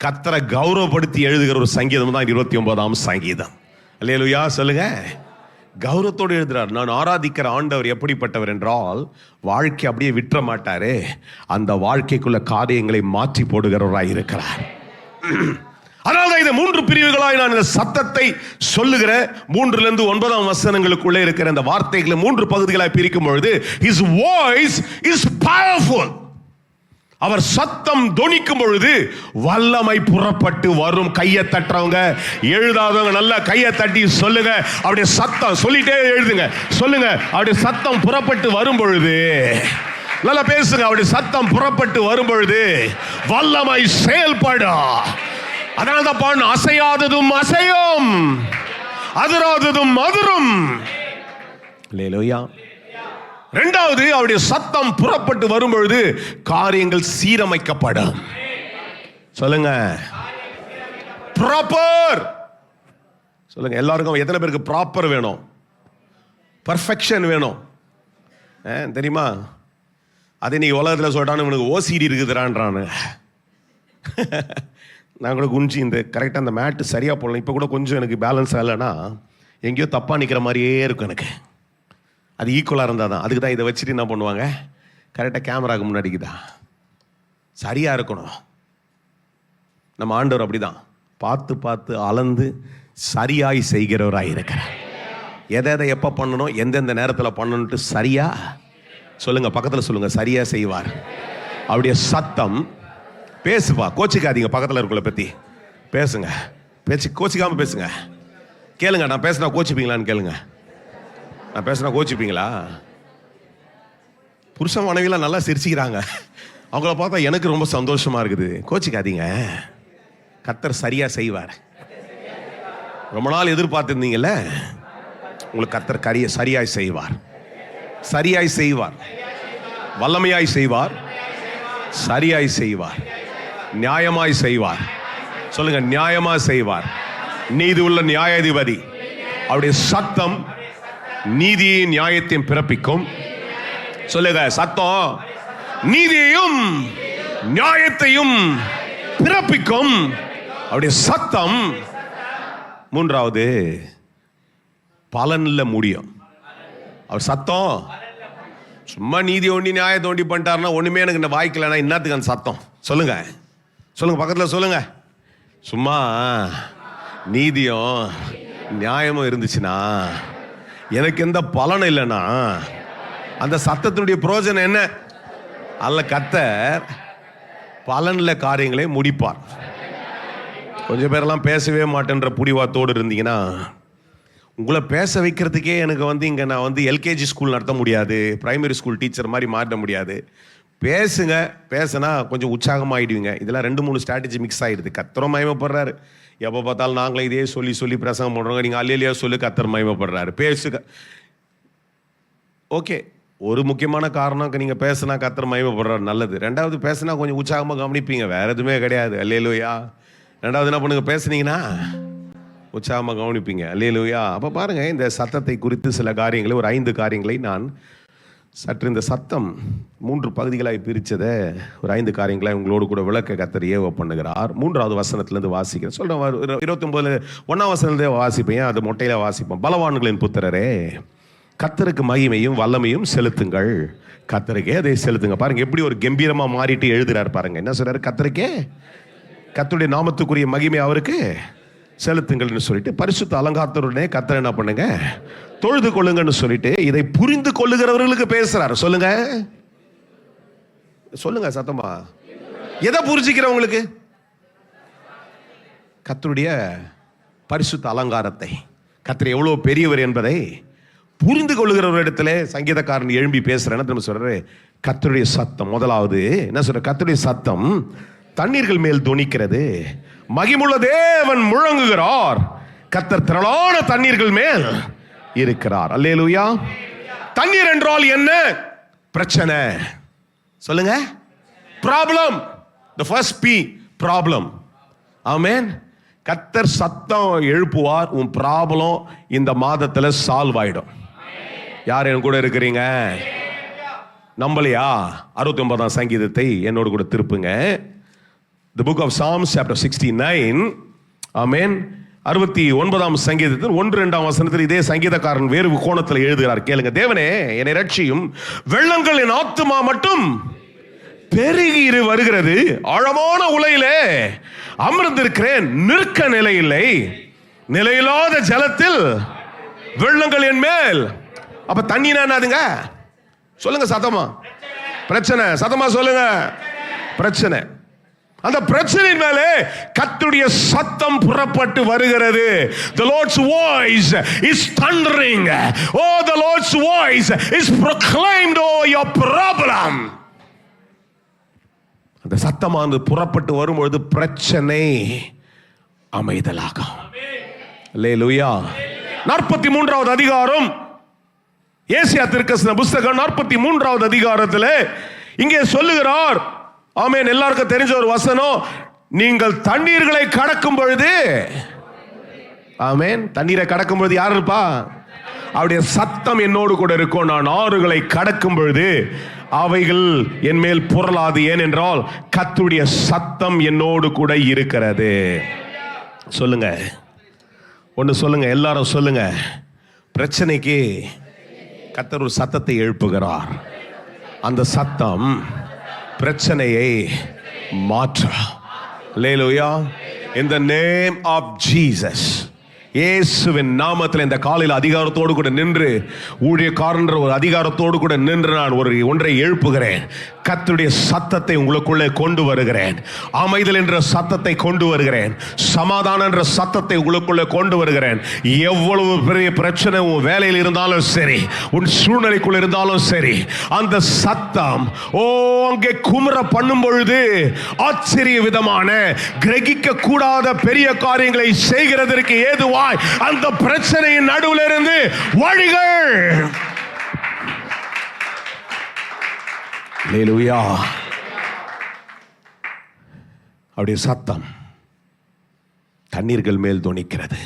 கர்த்தரை கௌரவப்படுத்தி எழுதுகிற ஒரு சங்கீதம் தான் 29ஆம் சங்கீதம். அல்லேலூயா சொல்லுங்க. கௌரவத்தோடு எழுதுறார். நான் ஆராதிக்கிற ஆண்டவர் எப்படிப்பட்டவர் என்றால் வாழ்க்கை அப்படியே விட்டுற மாட்டாரு, அந்த வாழ்க்கைக்குள்ள காரியங்களை மாற்றி போடுகிறவராய் இருக்கிறார். அதனால்தான் இந்த 3 பிரிவுகளாய் நான் இந்த சத்தத்தை சொல்லுகிற 3லிருந்து 9ஆம் வசனங்களுக்குள்ளே இருக்கிற இந்த வார்த்தைகளை 3 பகுதிகளாய் பிரிக்கும் பொழுது his voice is powerful. அவர் சத்தம் தொனிக்கும் பொழுது வல்லமை புறப்பட்டு வரும். கையை தட்டுறவங்க, எழுதாதவங்க நல்லா கையை தட்டி சொல்லுங்க, அப்படியே சத்தம் சொல்லிட்டே எழுதுங்க. சொல்லுங்க, அப்படியே சத்தம் புறப்பட்டு வரும் பொழுது, நல்லா பேசுங்க, அப்படியே சத்தம் புறப்பட்டு வரும் பொழுது வல்லமை செயல்படும். அதனால்தான் பாடு, அசையாததும் அசையும், அதிராததும் அதிரும். அல்லேலூயா. 2வது, அவருடைய சத்தம் புறப்பட்டு வரும்பொழுது காரியங்கள் சீரமைக்கப்படும். சொல்லுங்க, ப்ராப்பர். சொல்லுங்க, எல்லாருக்கும் எத்தனை பேருக்கு ப்ராப்பர் வேணும்? பர்ஃபெக்ஷன் வேணும் தெரியுமா? அது நீ உலகத்தில் சொல்றான்னு இவனுக்கு ஓசிடி இருக்குதுறான்றானு. நான் கூட குனிஞ்சு இந்த கரெக்டாக அந்த மேட்டு சரியாக போடலாம். இப்போ கூட கொஞ்சம் எனக்கு பேலன்ஸ் ஆகலைன்னா எங்கேயோ தப்பாக நிற்கிற மாதிரியே இருக்கும் எனக்கு. அது ஈக்குவலாக இருந்தால் தான். அதுக்கு தான் இதை வச்சுட்டு என்ன பண்ணுவாங்க, கரெக்டாக கேமராவுக்கு முன்னாடிக்கு தான் சரியாக இருக்கணும். நம்ம ஆண்டவர் அப்படி தான் பார்த்து பார்த்து அளந்து சரியாய் செய்கிறவராக இருக்கிறார். எதை எப்போ பண்ணணும், எந்தெந்த நேரத்தில் பண்ணணுன்ட்டு சரியா சொல்லுங்கள், பக்கத்தில் சொல்லுங்கள், சரியாக செய்வார். அவருடைய சத்தம். பேசுப்பா, கோச்சிக்காதீங்க. பக்கத்தில் இருக்கிற பற்றி பேசுங்க, கோச்சிக்காமல் பேசுங்க. கேளுங்க, நான் பேசுனா கோச்சிப்பீங்களான்னு கேளுங்க. நான் பேசுனா கோச்சிப்பீங்களா? புருஷன் மனைவிலாம் நல்லா சிரிச்சுக்கிறாங்க. அவங்கள பார்த்தா எனக்கு ரொம்ப சந்தோஷமா இருக்குது. கோச்சிக்காதீங்க, கர்த்தர் சரியா செய்வார். ரொம்ப நாள் எதிர்பார்த்திருந்தீங்கல்ல, உங்களுக்கு கர்த்தர் சரியாய் செய்வார். சரியாய் செய்வார், வல்லமையாய் செய்வார், சரியாய் செய்வார், நியாயமாய் செய்வார். சொல்லுங்க, நியாயமா செய்வார், நீதி உள்ள நியாயாதிபதி. அவருடைய சத்தம் நீதியையும் நியாயத்தையும் பிறப்பிக்கும். சொல்லுங்க, சத்தம் நீதியையும் நியாயத்தையும் பிறப்பிக்கும். அவருடைய சத்தம் மூன்றாவது பலன்ல முடியும். அவர் சத்தம் சும்மா நீதி ஒண்டி நியாயத்தை ஒண்டி பண்ணிட்டாருன்னா ஒண்ணுமே எனக்கு இந்த வாய்க்கலன்னா என்னத்துக்கு அந்த சத்தம்? சொல்லுங்க சொல்லுங்க, பக்கத்தில் சொல்லுங்க. சும்மா நீதியும் நியாயமும் இருந்துச்சுன்னா எனக்கு எந்த பலனும் இல்லைன்னா அந்த சத்தத்தினுடைய பிரயோஜனம் என்ன? அல்ல, கர்த்தர் பலன்ல காரியங்களை முடிப்பார். கொஞ்சம் பேரெல்லாம் பேசவே மாட்டேன்ற புடிவாத்தோடு இருந்தீங்கன்னா உங்களை பேச வைக்கிறதுக்கே எனக்கு இங்கே நான் எல்கேஜி ஸ்கூல் நடத்த முடியாது, பிரைமரி ஸ்கூல் டீச்சர் மாதிரி மாற்ற முடியாது. பேசுங்க, பேசினா கொஞ்சம் உற்சாகமாகிடுவீங்க. இதெல்லாம் 2-3 ஸ்ட்ராட்டஜி மிக்ஸ் ஆகிடுது. கர்த்தரும் மகிமைப்படுறாரு. எப்போ பார்த்தாலும் நாங்களே இதே சொல்லி சொல்லி பிரசங்கம் பண்ணுறோங்க. நீங்கள் அல்லையா சொல்லி கர்த்தர் மகிமைப்படுறாரு. பேசுங்க, ஓகே. ஒரு முக்கியமான காரணம், நீங்கள் பேசுனா கர்த்தர் மகிமைப்படுறாரு, நல்லது. ரெண்டாவது, பேசுனா கொஞ்சம் உற்சாகமாக கவனிப்பீங்க, வேறு எதுவுமே கிடையாது. அல்லேலூயா. ரெண்டாவது என்ன பண்ணுங்க, பேசுனீங்கன்னா உற்சாகமாக கவனிப்பீங்க. அல்லேலூயா. அப்போ பாருங்கள், இந்த சத்தத்தை குறித்து சில காரியங்களை, ஒரு 5 காரியங்களை நான் சற்று இந்த சத்தம் 3 பகுதிகளாக பிரித்ததை ஒரு 5 காரியங்களை உங்களோடு கூட விளக்க கர்த்தர் ஏவ பண்ணுகிறார். 3வது வசனத்திலேருந்து வாசிக்கிறேன். சொல்கிறேன், 29 1ஆம் வசனத்திலே வாசிப்பேன், அது மொட்டையில் வாசிப்போம். பலவான்களின் புத்திரரே, கர்த்தருக்கு மகிமையும் வல்லமையும் செலுத்துங்கள். கர்த்தருக்கே அதை செலுத்துங்க. பாருங்க எப்படி ஒரு கம்பீரமாக மாறிட்டு எழுதுறாரு பாருங்க. என்ன சொல்றாரு? கர்த்தருக்கே, கர்த்தருடைய நாமத்துக்குரிய மகிமை அவருக்கு செலுத்துங்கள்னு சொல்லிட்டு பரிசுத்த அலங்காரத்துடனே கர்த்தர் என்ன பண்ணுங்க, தொழுது கொள்ளுங்கன்னு சொல்லிட்டு இதை புரிந்து கொள்ளுகிறவர்களுக்கு பேசுறாரு. சொல்லுங்க சொல்லுங்க சத்தமா. எதை புரிஞ்சுக்கிறவங்களுக்கு? கர்த்தருடைய பரிசுத்த அலங்காரத்தை, கர்த்தர் எவ்வளவு பெரியவர் என்பதை புரிந்து கொள்ளுகிறவரிடத்துல சங்கீதக்காரன் எழும்பி பேசுறேன்னு நம்ம சொல்றாரு. கர்த்தருடைய சத்தம் முதலாவது என்ன சொல்ற? கர்த்தருடைய சத்தம் தண்ணீர்கள் மேல் தொனிக்கிறது, மகிமுள்ள தேவன் முழங்குகிறார், கர்த்தர் திரளான தண்ணீர்கள் மேல் இருக்கிறார். அல்லேலூயா. தண்ணீர் என்றால் என்ன? பிரச்சனை. சொல்லுங்க, problem. the first P, problem. ஆமென். கர்த்தர் சத்தம் எழுப்புவார், உன் ப்ராப்ளம் இந்த மாதத்துல சால்வ் ஆயிடும். யார் என் கூட இருக்கிறீங்க? நம்பலையா? 69ஆம் சங்கீதத்தை என்னோடு கூட திருப்புங்க. The book of Psalms chapter 69. ஆமென். 69ஆம் சங்கீதத்தில் 1-2ஆம் வசனத்தில் இதே சங்கீதக்காரன் வேறு கோணத்தில் எழுதுகிறார். கேளுங்க. தேவனே என்னை ரட்சியும், வெள்ளங்கள் என் ஆத்துமா மட்டும் பெருகி வருகிறது, ஆழமான உலையிலே அமர்ந்திருக்கிறேன், நிற்க நிலையில்லை, நிலையில்லாத ஜலத்தில் வெள்ளங்கள் என் மேல். அப்ப தண்ணினா என்னதுங்க? சொல்லுங்க சத்தமா. பிரச்சனை. சத்தமா சொல்லுங்க, பிரச்சனை. அந்த பிரச்சனையின் மேலே கர்த்தருடைய சத்தம் புறப்பட்டு வருகிறது. The Lord's voice is thundering. Oh, the Lord's voice is proclaimed over your problem. அந்த சத்தமானது புறப்பட்டு வரும்பொழுது பிரச்சனை அமைதலாகும். அல்லேலூயா. 43வது அதிகாரம், ஏசாயா தீர்க்கதரிசன புத்தகம் 43வது அதிகாரத்தில் இங்கே சொல்லுகிறார். ஆமென். எல்லாருக்கும் தெரிஞ்ச ஒரு வசனம், நீங்கள் தண்ணீர்களை கடக்கும் பொழுது, ஆமென், தண்ணீரை கடக்கும் பொழுது யார் இருப்பா? அவருடைய சத்தம் என்னோடு கூட இருக்கும். நான் ஆறுகளை கடக்கும் பொழுது அவைகள் என் மேல் புரளாது. ஏனென்றால் கர்த்தருடைய சத்தம் என்னோடு கூட இருக்கிறது. சொல்லுங்க, ஒன்று சொல்லுங்க, எல்லாரும் சொல்லுங்க. பிரச்சனைக்கு கர்த்தர் ஒரு சத்தத்தை எழுப்புகிறார். அந்த சத்தம் பிரச்சனையை மாற்ற. அல்லேலூயா. In the name of Jesus. இயேசுவின் நாமத்தில் இந்த காலையில் அதிகாரத்தோடு கூட நின்று, ஊழியக்காரன்ற ஒரு அதிகாரத்தோடு கூட நின்று நான் ஒன்றை எழுப்புகிறேன். கர்த்தருடைய சத்தத்தை உங்களுக்குள்ளே கொண்டு வருகிறேன். அமைதல் என்ற சத்தத்தை கொண்டு வருகிறேன். சமாதானம் என்ற சத்தத்தை உங்களுக்குள்ளே கொண்டு வருகிறேன். எவ்வளவு பெரிய பிரச்சனை உன் வேலையில் இருந்தாலும் சரி, உன் சூழ்நிலைக்குள்ள இருந்தாலும் சரி, அந்த சத்தம் அங்கே குமுற பண்ணும் பொழுது ஆச்சரிய விதமான கிரகிக்க கூடாத பெரிய காரியங்களை செய்கிறதற்கு ஏதுவாய் அந்த பிரச்சனையின் நடுவில் இருந்து வழிகள். அல்லேலூயா. அவருடைய சத்தம் தண்ணீர்கள் மேல் தொனிக்கிறது.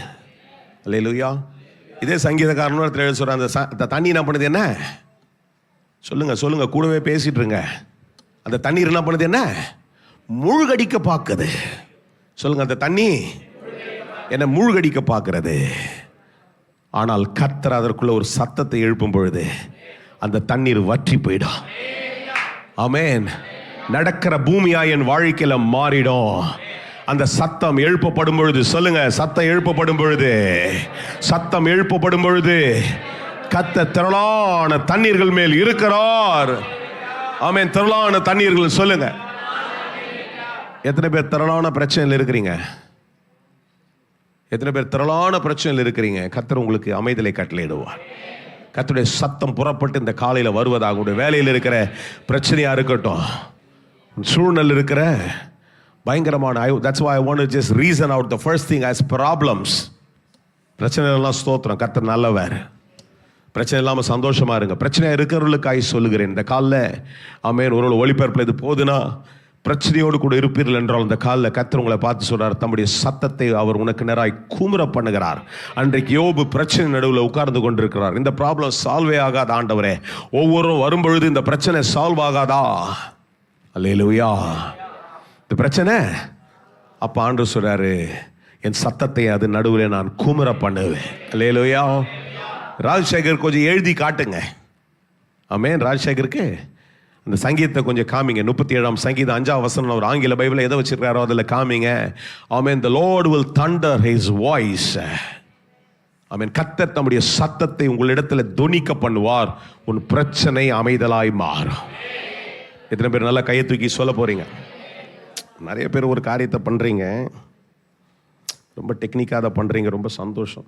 அல்லேலூயா. இதே சங்கீதக்காரன் சொல்ற அந்த தண்ணி என்ன பண்ணுது? என்ன சொல்லுங்க, கூடவே பேசிட்டு இருங்க. அந்த தண்ணீர் என்ன பண்ணுது? என்ன மூழ்கடிக்க பார்க்குது. சொல்லுங்க, அந்த தண்ணி என்ன மூழ்கடிக்க பார்க்கிறது. ஆனால் கர்த்தர் அதற்குள்ள ஒரு சத்தத்தை எழுப்பும் பொழுது அந்த தண்ணீர் வற்றி போயிடும். ஆமென். நடக்கிற பூமியா என் வாழ்க்கையில மாறிடும். அந்த சத்தம் எழுப்பப்படும் பொழுது, சொல்லுங்க, சத்தம் எழுப்பப்படும் பொழுது கர்த்தர் திரளான தண்ணீர்கள் மேல் இருக்கிறார். ஆமென். திரளான தண்ணீர்கள். சொல்லுங்க, எத்தனை பேர் திரளான பிரச்சனையில் இருக்கிறீங்க? எத்தனை பேர் திரளான பிரச்சனையில் இருக்கிறீங்க? கர்த்தர் உங்களுக்கு அமைதலை கட்டளையிடுவார். கர்த்தருடைய சத்தம் புறப்பட்டு இந்த காலையில் வருவதாக. உங்களுடைய வேலையில் இருக்கிற பிரச்சனையா இருக்கட்டும், சூழ்நிலை இருக்கிற பயங்கரமான, that's why I want to just reason out the first thing as problems. பிரச்சனை எல்லாம் ஸ்தோத்திரம், கர்த்தர் நல்லவர். பிரச்சனை இல்லாமல் சந்தோஷமா இருங்க. பிரச்சனையா இருக்கிறவர்களுக்காய் சொல்லுகிறேன் இந்த காலில். ஆமென். ஒரு ஒளிபரப்பில் இது போதுனா பிரச்சனையோடு கூட இருப்பீர்கள் என்றால் இந்த காலில் கர்த்தர் உங்களை பார்த்து சொல்றார், தம்முடைய சத்தத்தை அவர் உனக்கு நேராய் கூமுற பண்ணுகிறார். அன்றைக்கு யோபு பிரச்சனை நடுவில் உட்கார்ந்து கொண்டிருக்கிறார். இந்த ப்ராப்ளம் சால்வே ஆகாத ஆண்டவரே, ஒவ்வொருவரும் வரும்பொழுது இந்த பிரச்சனை சால்வ் ஆகாதா? அல்லேலூயா. இந்த பிரச்சனை அப்ப ஆண்டவர் சொல்றாரு, என் சத்தத்தை அது நடுவில் நான் கூமுற பண்ணுவேன். அல்லேலூயா. ராஜசேகர் கொஞ்சம் எழுதி காட்டுங்க. ஆமென். ராஜசேகருக்கு அந்த சங்கீதத்தை கொஞ்சம் காமிங்க. 37ஆம் சங்கீதம் 5ஆம் வசனம். ஒரு ஆங்கில பைபிள் எதை வச்சிருக்காரோ அதில் காமிங்க. ஆமென். the Lord will thunder his voice. ஆமென். கர்த்தர் தம்முடைய சத்தத்தை உங்களிடத்தில் தொனிக்க பண்ணுவார். உன் பிரச்சனை அமைதலாய் மாறும். எத்தனை பேர் நல்லா கையை தூக்கி சொல்ல போறீங்க? நிறைய பேர் ஒரு காரியத்தை பண்றீங்க, ரொம்ப டெக்னிக்காக அதை பண்றீங்க, ரொம்ப சந்தோஷம்.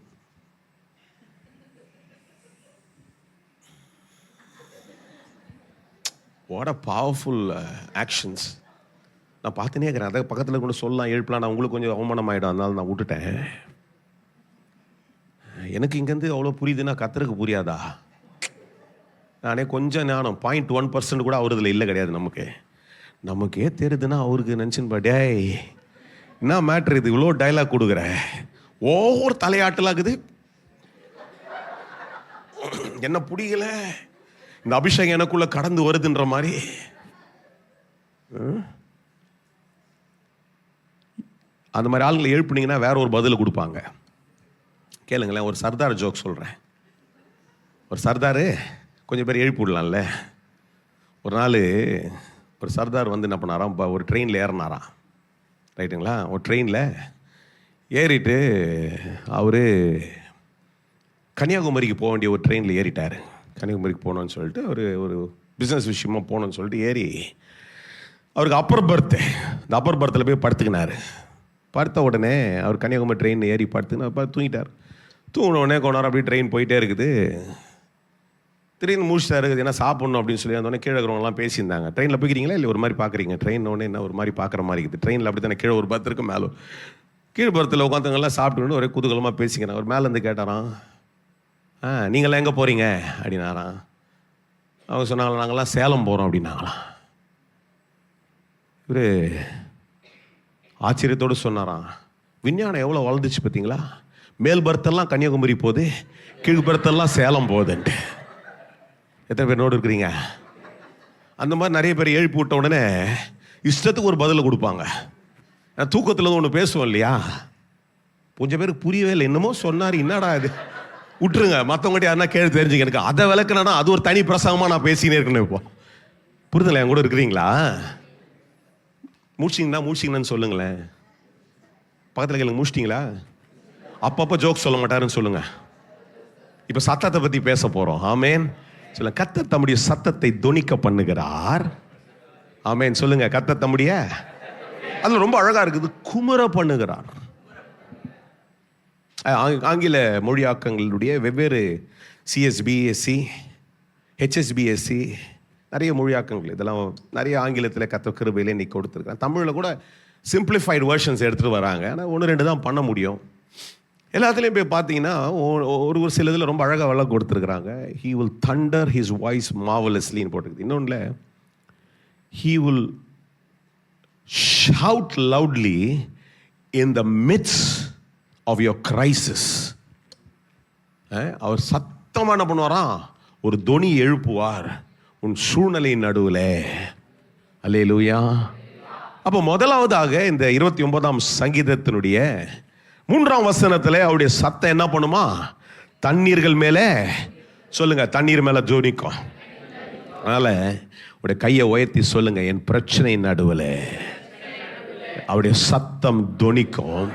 What a powerful actions. நான் பார்த்துனே இருக்கிறேன். அதை பக்கத்தில் கொண்டு சொல்லலாம், எழுப்பலாம். நான் உங்களுக்கு கொஞ்சம் அவமானம் ஆகிடும், அதனால நான் விட்டுட்டேன். எனக்கு இங்கேருந்து அவ்வளோ புரியுதுன்னா கர்த்தருக்கு புரியாதா? நானே கொஞ்சம் ஞானம் 0.1% கூட அவருதில் இல்லை, கிடையாது. நமக்கே தெரியுதுன்னா அவருக்கு நினச்சின்னு டேய் என்ன மேட்ரு இது, இவ்வளோ டைலாக் கொடுக்குறேன், ஒவ்வொரு தலையாட்டலாகுது, என்ன பிடிக்கல, இந்த அபிஷேகம் எனக்குள்ள கடந்து வருதுன்ற மாதிரி. அந்த மாதிரி ஆளுங்களை எழுப்புனீங்கன்னா வேற ஒரு பதில் கொடுப்பாங்க. கேளுங்களேன், ஒரு சர்தார் ஜோக் சொல்கிறேன். ஒரு சர்தார் கொஞ்சம் பேர் எழுப்பி விடலாம்ல. ஒரு நாள் ஒரு சர்தார் வந்து என்ன பண்ணாராம், ஒரு ட்ரெயினில் ஏறினாராம். ரைட்டுங்களா? ஒரு ட்ரெயினில் ஏறிட்டு அவர் கன்னியாகுமரிக்கு போக வேண்டிய ஒரு ட்ரெயினில் ஏறிட்டார். கன்னியாகுமரிக்கு போகணுன்னு சொல்லிட்டு ஒரு பிஸ்னஸ் விஷயமா போகணுன்னு சொல்லிட்டு ஏறி அவருக்கு அப்பர் பர்த்து, இந்த அப்பர் பர்த்தில் போய் படுத்துக்கினார். படுத்த உடனே அவர் கன்னியாகுமரி ட்ரெயின் ஏறி படுத்துக்கினா தூங்கிட்டார். தூங்கின உடனே கொஞ்ச நேரம் அப்படியே ட்ரெயின் போயிட்டே இருக்குது. திடீர்னு முடிச்சுட்டா இருக்குது, ஏன்னா சாப்பிட்ணும் அப்படின்னு சொல்லி அந்த உடனே கீழே இருக்கிறவங்களாம் பேசியிருந்தாங்க. ட்ரெயினில் போய்க்கிறீங்களா இல்லை ஒரு மாதிரி பார்க்குறீங்க? ட்ரெயின் உடனே என்ன ஒரு மாதிரி பார்க்குற மாதிரி இருக்குது. ட்ரெயினில் அப்படி தானே, கீழே ஒரு பர்த் இருக்கு, மேலே கீழே பர்த்தில் உட்காந்துங்கெல்லாம் சாப்பிட்டுன்னு ஒரே குதூகலமாக பேசிக்கிறேன். அவர் மேலேருந்து கேட்டாராம், நீங்களாம் எங்கே போகிறீங்க அப்படின்னாராம். அவங்க சொன்னாங்களா, நாங்கள்லாம் சேலம் போகிறோம் அப்படின்னாங்களாம். இவர் ஆச்சரியத்தோடு சொன்னாராம், விஞ்ஞானம் எவ்வளோ வளர்ந்துச்சு பார்த்தீங்களா, மேல் பர்த்தெல்லாம் கன்னியாகுமரி போகுது, கீழ் பர்த்தெல்லாம் சேலம் போகுதுன்ட்டு. எத்தனை பேர் நோடு இருக்கிறீங்க? அந்த மாதிரி நிறைய பேர் எழுப்பி விட்ட உடனே இஷ்டத்துக்கு ஒரு பதில் கொடுப்பாங்க. தூக்கத்தில் ஒன்று பேசுவோம் இல்லையா, கொஞ்சம் பேருக்கு புரியவே இல்லை, என்னமோ சொன்னார், என்னடா இது, விட்டுருங்க, மற்றவங்ககிட்ட யாருன்னா கேள்வி தெரிஞ்சுங்க. எனக்கு அதை விளக்குனா அது ஒரு தனி பிரசங்கமாக நான் பேசினே இருக்கணும். இப்போ புரிதலை என் கூட இருக்கிறீங்களா? முடிச்சிங்கன்னு சொல்லுங்களேன். பக்கத்தில் கேளுங்க, முடிச்சிட்டிங்களா? அப்பப்போ ஜோக் சொல்ல மாட்டாருன்னு சொல்லுங்க. இப்போ சத்தத்தை பற்றி பேச போகிறோம். ஆமேன். சொல்ல, கர்த்தர் தம்முடைய சத்தத்தை தொனிக்க பண்ணுகிறார். ஆமேன். சொல்லுங்க, கர்த்தர் தம்முடைய, அது ரொம்ப அழகா இருக்குது, குமுற பண்ணுகிறார். ஆங்கில மொழியாக்கங்களுடைய வெவ்வேறு CSBSC, HSBSC, நிறைய மொழியாக்கங்கள், இதெல்லாம் நிறைய ஆங்கிலத்தில் கர்த்தர் கிருபையிலே இன்னைக்கு கொடுத்துருக்காங்க. தமிழில் கூட சிம்பிளிஃபைடு வெர்ஷன்ஸ் எடுத்துகிட்டு வராங்க. ஆனால் 1-2 தான் பண்ண முடியும். எல்லாத்துலேயும் போய் பார்த்தீங்கன்னா ஒரு சில இதில் ரொம்ப அழகாக வளம் கொடுத்துருக்குறாங்க. He will thunder his voice marvelouslyன்னு போட்டுருக்குது. இன்னொன்றில் He will shout loudly in the midst of your crisis. அவர் சத்தமாக என்ன பண்ணுவாராம், ஒரு தொனி எழுப்புவார் உன் சூழ்நிலை நடுவில். அல்லேலூயா. அப்போ முதலாவதாக இந்த 29ஆம் சங்கீதத்தினுடைய 3ஆம் வசனத்தில் அவருடைய சத்தம் என்ன பண்ணுமா, தண்ணீர்கள் மேலே, சொல்லுங்க, தண்ணீர் மேலே ஜோனிக்கும். அதனால உடைய கையை உயர்த்தி சொல்லுங்க, என் பிரச்சனை நடுவில் அவருடைய சத்தம் தொனிக்கும்.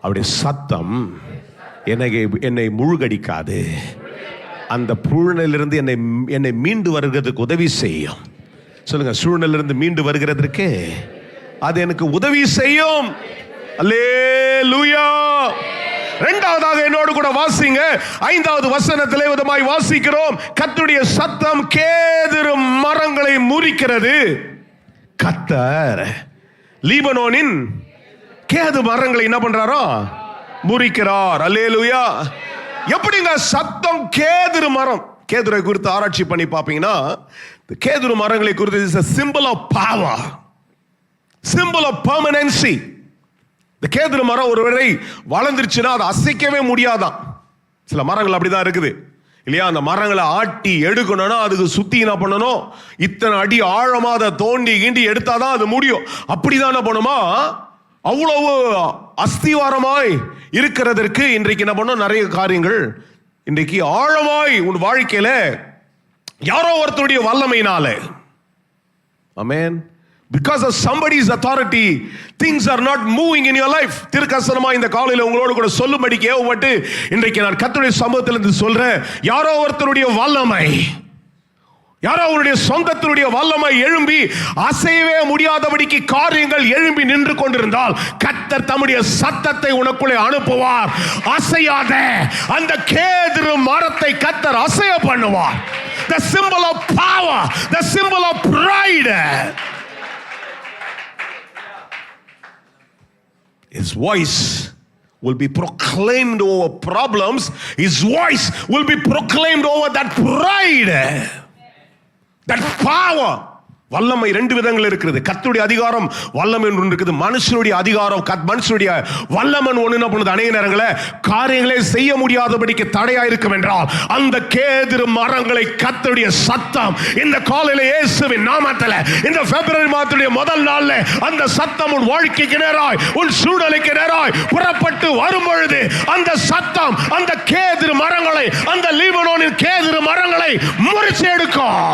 அவருடைய சத்தம் என்னை முழுகடிக்காது. அந்த சூழ்நிலையிலிருந்து என்னை மீண்டு வருகிறதுக்கு உதவி செய்யும். சொல்லுங்க, சூழ்நிலையிலிருந்து மீண்டு வருகிறதுக்கு அது எனக்கு உதவி செய்யும். அல்லேலூயா. இரண்டாவதாக என்னோடு கூட வாசிங்க. 5வது வசனத்திலே விதமாய் வாசிக்கிறோம், கர்த்தருடைய சத்தம் கேதுரு மரங்களை முறிக்கிறது. கர்த்தர் லீபனோனின் கேது மரங்களை என்ன பண்றாரோ, முறிக்கிறார். அல்லேலூயா. எப்படிங்க சத்தம் கேதுரு மரம்? கேதுரை குறித்து ஆராய்ச்சி பண்ணி பார்ப்பீங்கன்னா, கேதுரு மரங்களை குறித்து is a symbol of power, symbol of permanency. இந்த கேதுரு மரம் ஒருவரை வளர்ந்துருச்சுன்னா அதை அசைக்கவே முடியாதான். சில மரங்கள் அப்படிதான் இருக்குது இல்லையா? அந்த மரங்களை ஆட்டி எடுக்கணும்னா அதுக்கு சுத்தி என்ன பண்ணணும், இத்தனை அடி ஆழமா அதை தோண்டி கீண்டி எடுத்தாதான் அது முடியும். அப்படிதான் என்ன பண்ணுமா, அவ்வளவு அஸ்திவாரமாய் இருக்கிறதற்கு இன்றைக்கு என்ன பண்ணோம், நிறைய காரியங்கள் இன்றைக்கு ஆழமாய் உன் வாழ்க்கையில யாரோ ஒருத்தருடைய வல்லமையினால, ஆமென், because of somebody's authority things are not moving in your life. திருக்கசனமா இந்த காலையில உங்களோடு கூட சொல்லும்படி ஏவப்பட்டு இன்றைக்கு நான் கர்த்தருடைய சமூகத்திலிருந்து சொல்றேன், யாரோ ஒருத்தருடைய வல்லமை, யாரோ அவருடைய சொந்தத்தினுடைய வல்லமை எழும்பி அசையவே முடியாதபடிக்கு காரியங்கள் எழும்பி நின்று கொண்டிருந்தால் கர்த்தர் தம்முடைய சத்தத்தை உனக்குள்ளே அனுப்புவார். அசையாத அந்த கேதுரு மரத்தை கர்த்தர் அசைய பண்ணுவார். The symbol of power, the symbol of pride. His voice will be proclaimed over problems. His voice will be proclaimed over that pride, that power. வல்லமை ரெண்டு விதங்கள் இருக்குது. கர்த்தருடைய அதிகாரம் வல்லமை ஒன்று இருக்குது, மனுஷனுடைய அதிகாரம். மனுஷனுடைய வல்லமன் ஒன்று என்ன பண்ணுது, அநேக நேரங்களில் காரியங்களே செய்ய முடியாதபடிக்கு தடையா இருக்கும் என்றால் அந்த கேதுரு மரங்களை கர்த்தருடைய சத்தம் இந்த காலையில இயேசுவின் நாமத்தில் இந்த பிப்ரவரி மாதத்துடைய முதல் நாள்ல அந்த சத்தம் உன் வாழ்க்கைக்கு நேராய், உன் சூழலுக்கு நேராய் புறப்பட்டு வரும் பொழுது அந்த சத்தம் அந்த கேதுரு மரங்களை, அந்த லீபனோனின் கேதுரு மரங்களை முறிச்சு எடுக்கும்.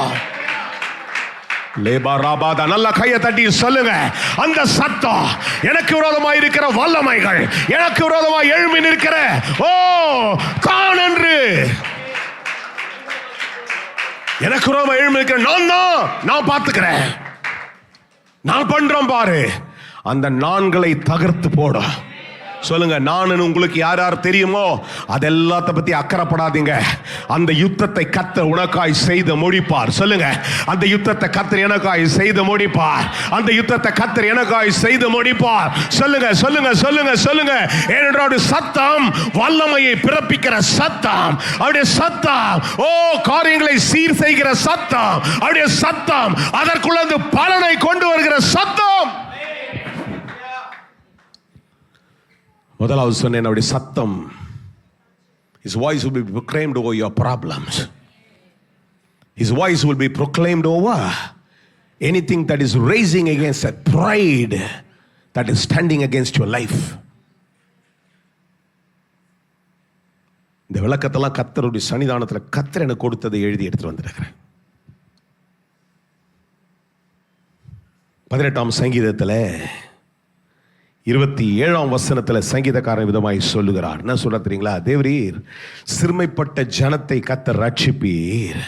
லேபாராபாதா, நல்ல கையை தட்டி சொல்லுங்க, அந்த சத்தம் எனக்கு விரோதமாய் இருக்கிற வல்லமைகள், எனக்கு விரோதமாய் எழும்பி நிற்கிற ஓ கான் என்று, எனக்கு விரோதமாய் எழும்பி நிற்கிற நான் பார்த்துக்கிறேன், நான் பண்றேன் பாரு, அந்த நான்களை தகர்த்து போட சொல்லுங்க. நான் உங்களுக்கு யார் யார் தெரியுமோ அதெல்லாத்த பத்தி அக்கறைப்படாதீங்க. அந்த யுத்தத்தை கர்த்தர் உனக்காய் செய்து முடிப்பார். சொல்லுங்க, அந்த யுத்தத்தை கர்த்தர் எனக்காய் செய்து முடிப்பார். அந்த யுத்தத்தை கர்த்தர் எனக்காய் செய்து முடிப்பார். சொல்லுங்க சொல்லுங்க சொல்லுங்க சொல்லுங்க. ஏனென்றால் சத்தம் வல்லமையை பிறப்பிக்கிற சத்தம், அவருடைய சத்தம் ஓ காரியங்களை சீர் செய்கிற சத்தம், அவருடைய சத்தம் அதற்குள்ள பலனை கொண்டு வருகிற சத்தம். முதலாவது சொன்னேன், அவருடைய சத்தம், his voice will be proclaimed over your problems. His voice will be proclaimed over anything that is raising against that pride that is standing against your life. இந்த விளக்கத்தெல்லாம் கர்த்தருடைய சன்னிதானத்தில் கர்த்தர் எனக்கு கொடுத்ததை எழுதி எடுத்துட்டு வந்திருக்கிறேன். 18ஆம் சங்கீதத்தில் 27ஆம் வசனத்தில் சங்கீதக்காரன் விதமாய் சொல்லுகிறார். என்ன சொல்ற தெரியுங்களா? தேவரீர் சிறுமைப்பட்ட ஜனத்தை கர்த்தர் ரட்சிப்பீர்,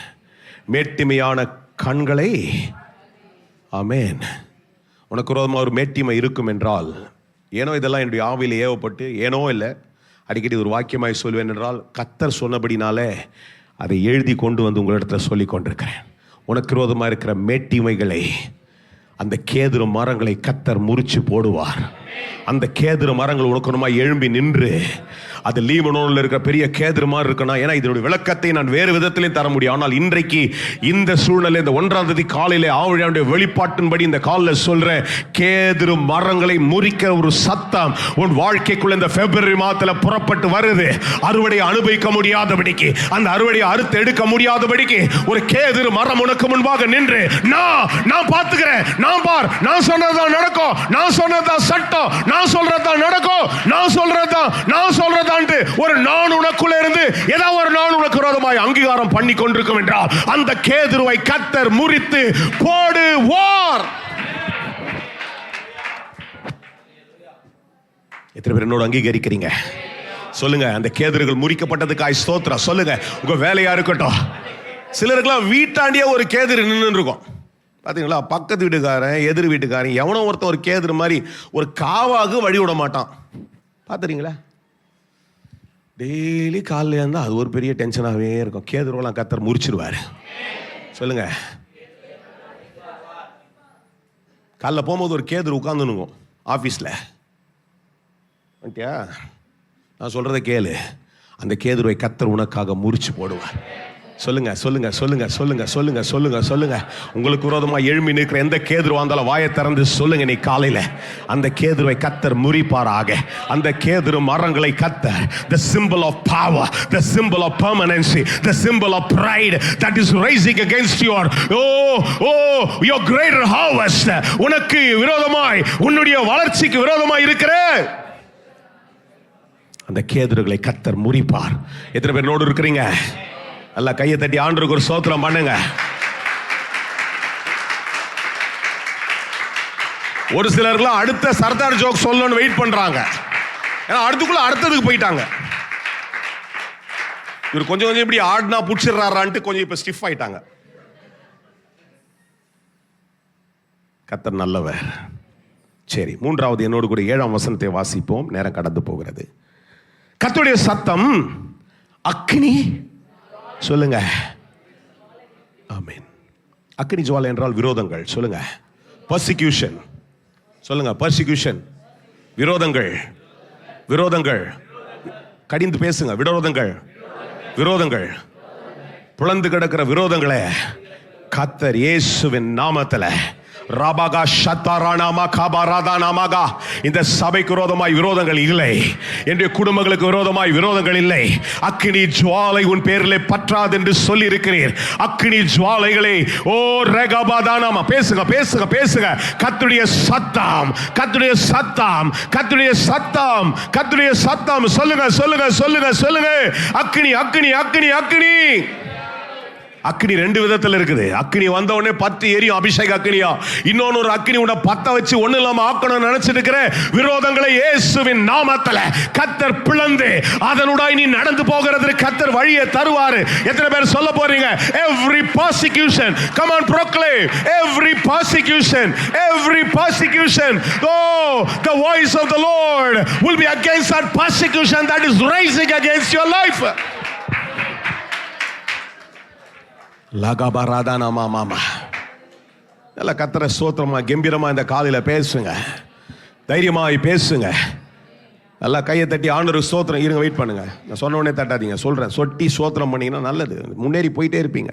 மேட்டிமையான கண்களை. ஆமென். உனக்கு விரோதமாக ஒரு மேட்டிமை இருக்கும் என்றால், ஏனோ இதெல்லாம் என்னுடைய ஆவியில் ஏவப்பட்டு, ஏனோ இல்லை அடிக்கடி ஒரு வாக்கியமாய் சொல்வேன் என்றால் கர்த்தர் சொன்னபடினாலே அதை எழுதி கொண்டு வந்து உங்களிடத்தில் சொல்லி கொண்டிருக்கிறேன். உனக்கு விரோதமாக இருக்கிற மேட்டிமைகளை, அந்த கேதுரு மரங்களை கர்த்தர் முறிச்சு போடுவார். அந்த கேதுரு மரங்கள் உனக்குமா எழும்பி நின்று, அது லீபனோனில் இருக்கிற பெரிய கேதுரு மாதிரி இருக்கணும். ஏன்னா இதனுடைய விளக்கத்தை நான் வேறு விதத்திலையும் தர முடியும். ஆனால் இன்றைக்கு இந்த சூழ்நிலை, இந்த 1ஆம் தேதி காலையிலே ஆவியானுடைய வெளிப்பாட்டின்படி இந்த காலில் சொல்ற கேதுரு மரங்களை முறிக்கிற ஒரு சத்தம் உன் வாழ்க்கைக்குள்ள இந்த பிப்ரவரி மாதத்தில் புறப்பட்டு வருது. அறுவடையை அனுபவிக்க முடியாதபடிக்கு, அந்த அறுவடையை அறுத்து எடுக்க முடியாதபடிக்கு ஒரு கேதுரு மரம் உனக்கு முன்பாக நின்று, நான் பார்த்துக்கிறேன், நான் சொன்னதுதான் நடக்கும், நான் சொன்னதுதான் சட்டம், நான் சொல்றதுதான் நடக்கும், நான் சொல்றதா ஒரு நான் உனக்குள்ள இருந்து ஏதாவது ஒரு நான் உனக்கு விரோதமாய் அங்கீகாரம் பண்ணி கொண்டிருக்கும் என்றால் அந்த கேதுருவை கர்த்தர் முறித்து போடுவார். எத்தனை பேர் என்னோட அங்கீகரிக்கிறீங்க? சொல்லுங்க. அந்த கேதுருகள் முறிக்கப்பட்டதுக்காய் ஸ்தோத்திரம் சொல்லுங்க. உங்க வேலையா இருக்கட்டும். சிலருக்குலாம் வீட்டாண்டியே ஒரு கேதுரு நின்று இருக்கும். பாத்தீங்களா? பக்கத்து வீட்டுக்காரன், எதிர் வீட்டுக்காரன், எவனோ ஒருத்தன் ஒரு கேதுரு மாதிரி ஒரு காவாக வழி விட மாட்டான். பாத்துறீங்களா? டெய்லி காலையில் இருந்தால் அது ஒரு பெரிய டென்ஷனாகவே இருக்கும். கேதுருவெல்லாம் கர்த்தர் முறிச்சிருவார். சொல்லுங்க. காலைல போகும்போது ஒரு கேதுரு உட்காந்துனுங்க ஆஃபீஸில். வந்துட்டியா? நான் சொல்கிறத கேளு. அந்த கேதுருவை கர்த்தர் உனக்காக முறிச்சு போடுவார். சொல்லுங்க சொல்லுங்க சொல்லுங்க சொல்லுங்க சொல்லுங்க சொல்லுங்க சொல்லுங்க. உங்களுக்கு விரோதமா எழும்பி நிற்கிற எந்த கேதுருவா இருந்தாலும் வாயை திறந்து சொல்லுங்க. நீ காலையில அந்த கேதுருவை கர்த்தர் முறிப்பாராக. அந்த கேதுரு மரங்களை கர்த்தர், the symbol of power, the symbol of permanency, the symbol of pride that is rising against your your greater harvest, உனக்கு விரோதமாய், உன்னுடைய வளர்ச்சிக்கு விரோதமாய் இருக்கிற அந்த கேதுருகளை கர்த்தர் முறிப்பார். எத்தனை பேர் நோடு இருக்கிறீங்க? அல்ல கையை தட்டி ஆண்டவருக்கு ஒரு ஸ்தோத்திரம் பண்ணுங்க. ஒரு சிலர்லாம் அடுத்த சர்தார் ஜோக் சொல்லணும்னு வெயிட் பண்றாங்க. ஏன்னா அடுத்ததுக்கு போயிட்டாங்க. இவர் கொஞ்சம் இப்படி ஆடினா புடிச்சிடறாரான்ட்டு கொஞ்சம் இப்ப ஸ்டிஃப் ஆயிட்டாங்க. கர்த்தர் நல்லவர். சரி, 3வது என்னோடு கூட 7ஆம் வசனத்தை வாசிப்போம். நேரம் கடந்து போகிறது. கர்த்தருடைய சத்தம் அக்கினி. சொல்லுங்க. ஆமென். அக்கினி ஜுவாலை என்றால் விரோதங்கள். சொல்லுங்க. பர்சிக்யூஷன். சொல்லுங்க. பர்சிக்யூஷன். விரோதங்கள். விரோதங்கள். கடிந்து பேசுங்க. விரோதங்கள். விரோதங்கள். புலந்து கிடக்கிற விரோதங்களை கர்த்தர் இயேசுவின் நாமத்தில் ராபாகா ஷத்தாரானாமா காபாராதானாமாகா. இந்த சபைக்கு விரோதமாய் விரோதங்கள் இல்லை. என்னுடைய குடும்பங்களுக்கு விரோதமாய் விரோதங்கள் இல்லை. அக்கினி ஜுவாலை உன் பேரிலே பற்றாது என்று சொல்லி இருக்கிறீர். அக்கினி ஜுவாலைகளை ஓ ரேகாபாதானாமா. பேசுங்க பேசுங்க பேசுங்க. கர்த்தருடைய சத்தம், கர்த்தருடைய சத்தம், கர்த்தருடைய சத்தம், கர்த்தருடைய சத்தம். சொல்லுங்க சொல்லுங்க சொல்லுங்க சொல்லுங்க. அக்கினி அக்கினி அக்கினி அக்கினி. அக்னி 2 விதத்தில் இருக்குது. அக்னி வந்த உடனே பத்து எரியும், அபிஷேக அக்னியா. இன்னொன்னு ஒரு அக்னி உன்னை பத்த வச்சு ஒண்ணு இல்லாம ஆக்கணும்னு நினைச்சிட்டு இருக்கிற விரோதங்களை இயேசுவின் நாமத்துல கர்த்தர் பிளந்து அதனுடைய நீ நடந்து போகிறதுக்கு கர்த்தர் வழியை தருவாரு. எத்தனை பேர் சொல்ல போறீங்க? Every persecution, come on proclaim, every persecution, every persecution, oh the voice of the Lord will be against that persecution that is rising against your life. லகபராதானா மாமா. நல்ல கர்த்தரை ஸ்தோத்திரமா கம்பீரமா இந்த காலையில பேசுங்க. தைரியமாய் பேசுங்க. நல்லா கையை தட்டி ஆண்டவருக்கு ஸ்தோத்திரம். இருங்க, வெயிட் பண்ணுங்க. நான் சொன்ன உடனே தட்டாதீங்க. சொல்றேன். சொட்டி ஸ்தோத்திரம் பண்ணீங்கன்னா நல்லது. முன்னேறி போயிட்டே இருப்பீங்க.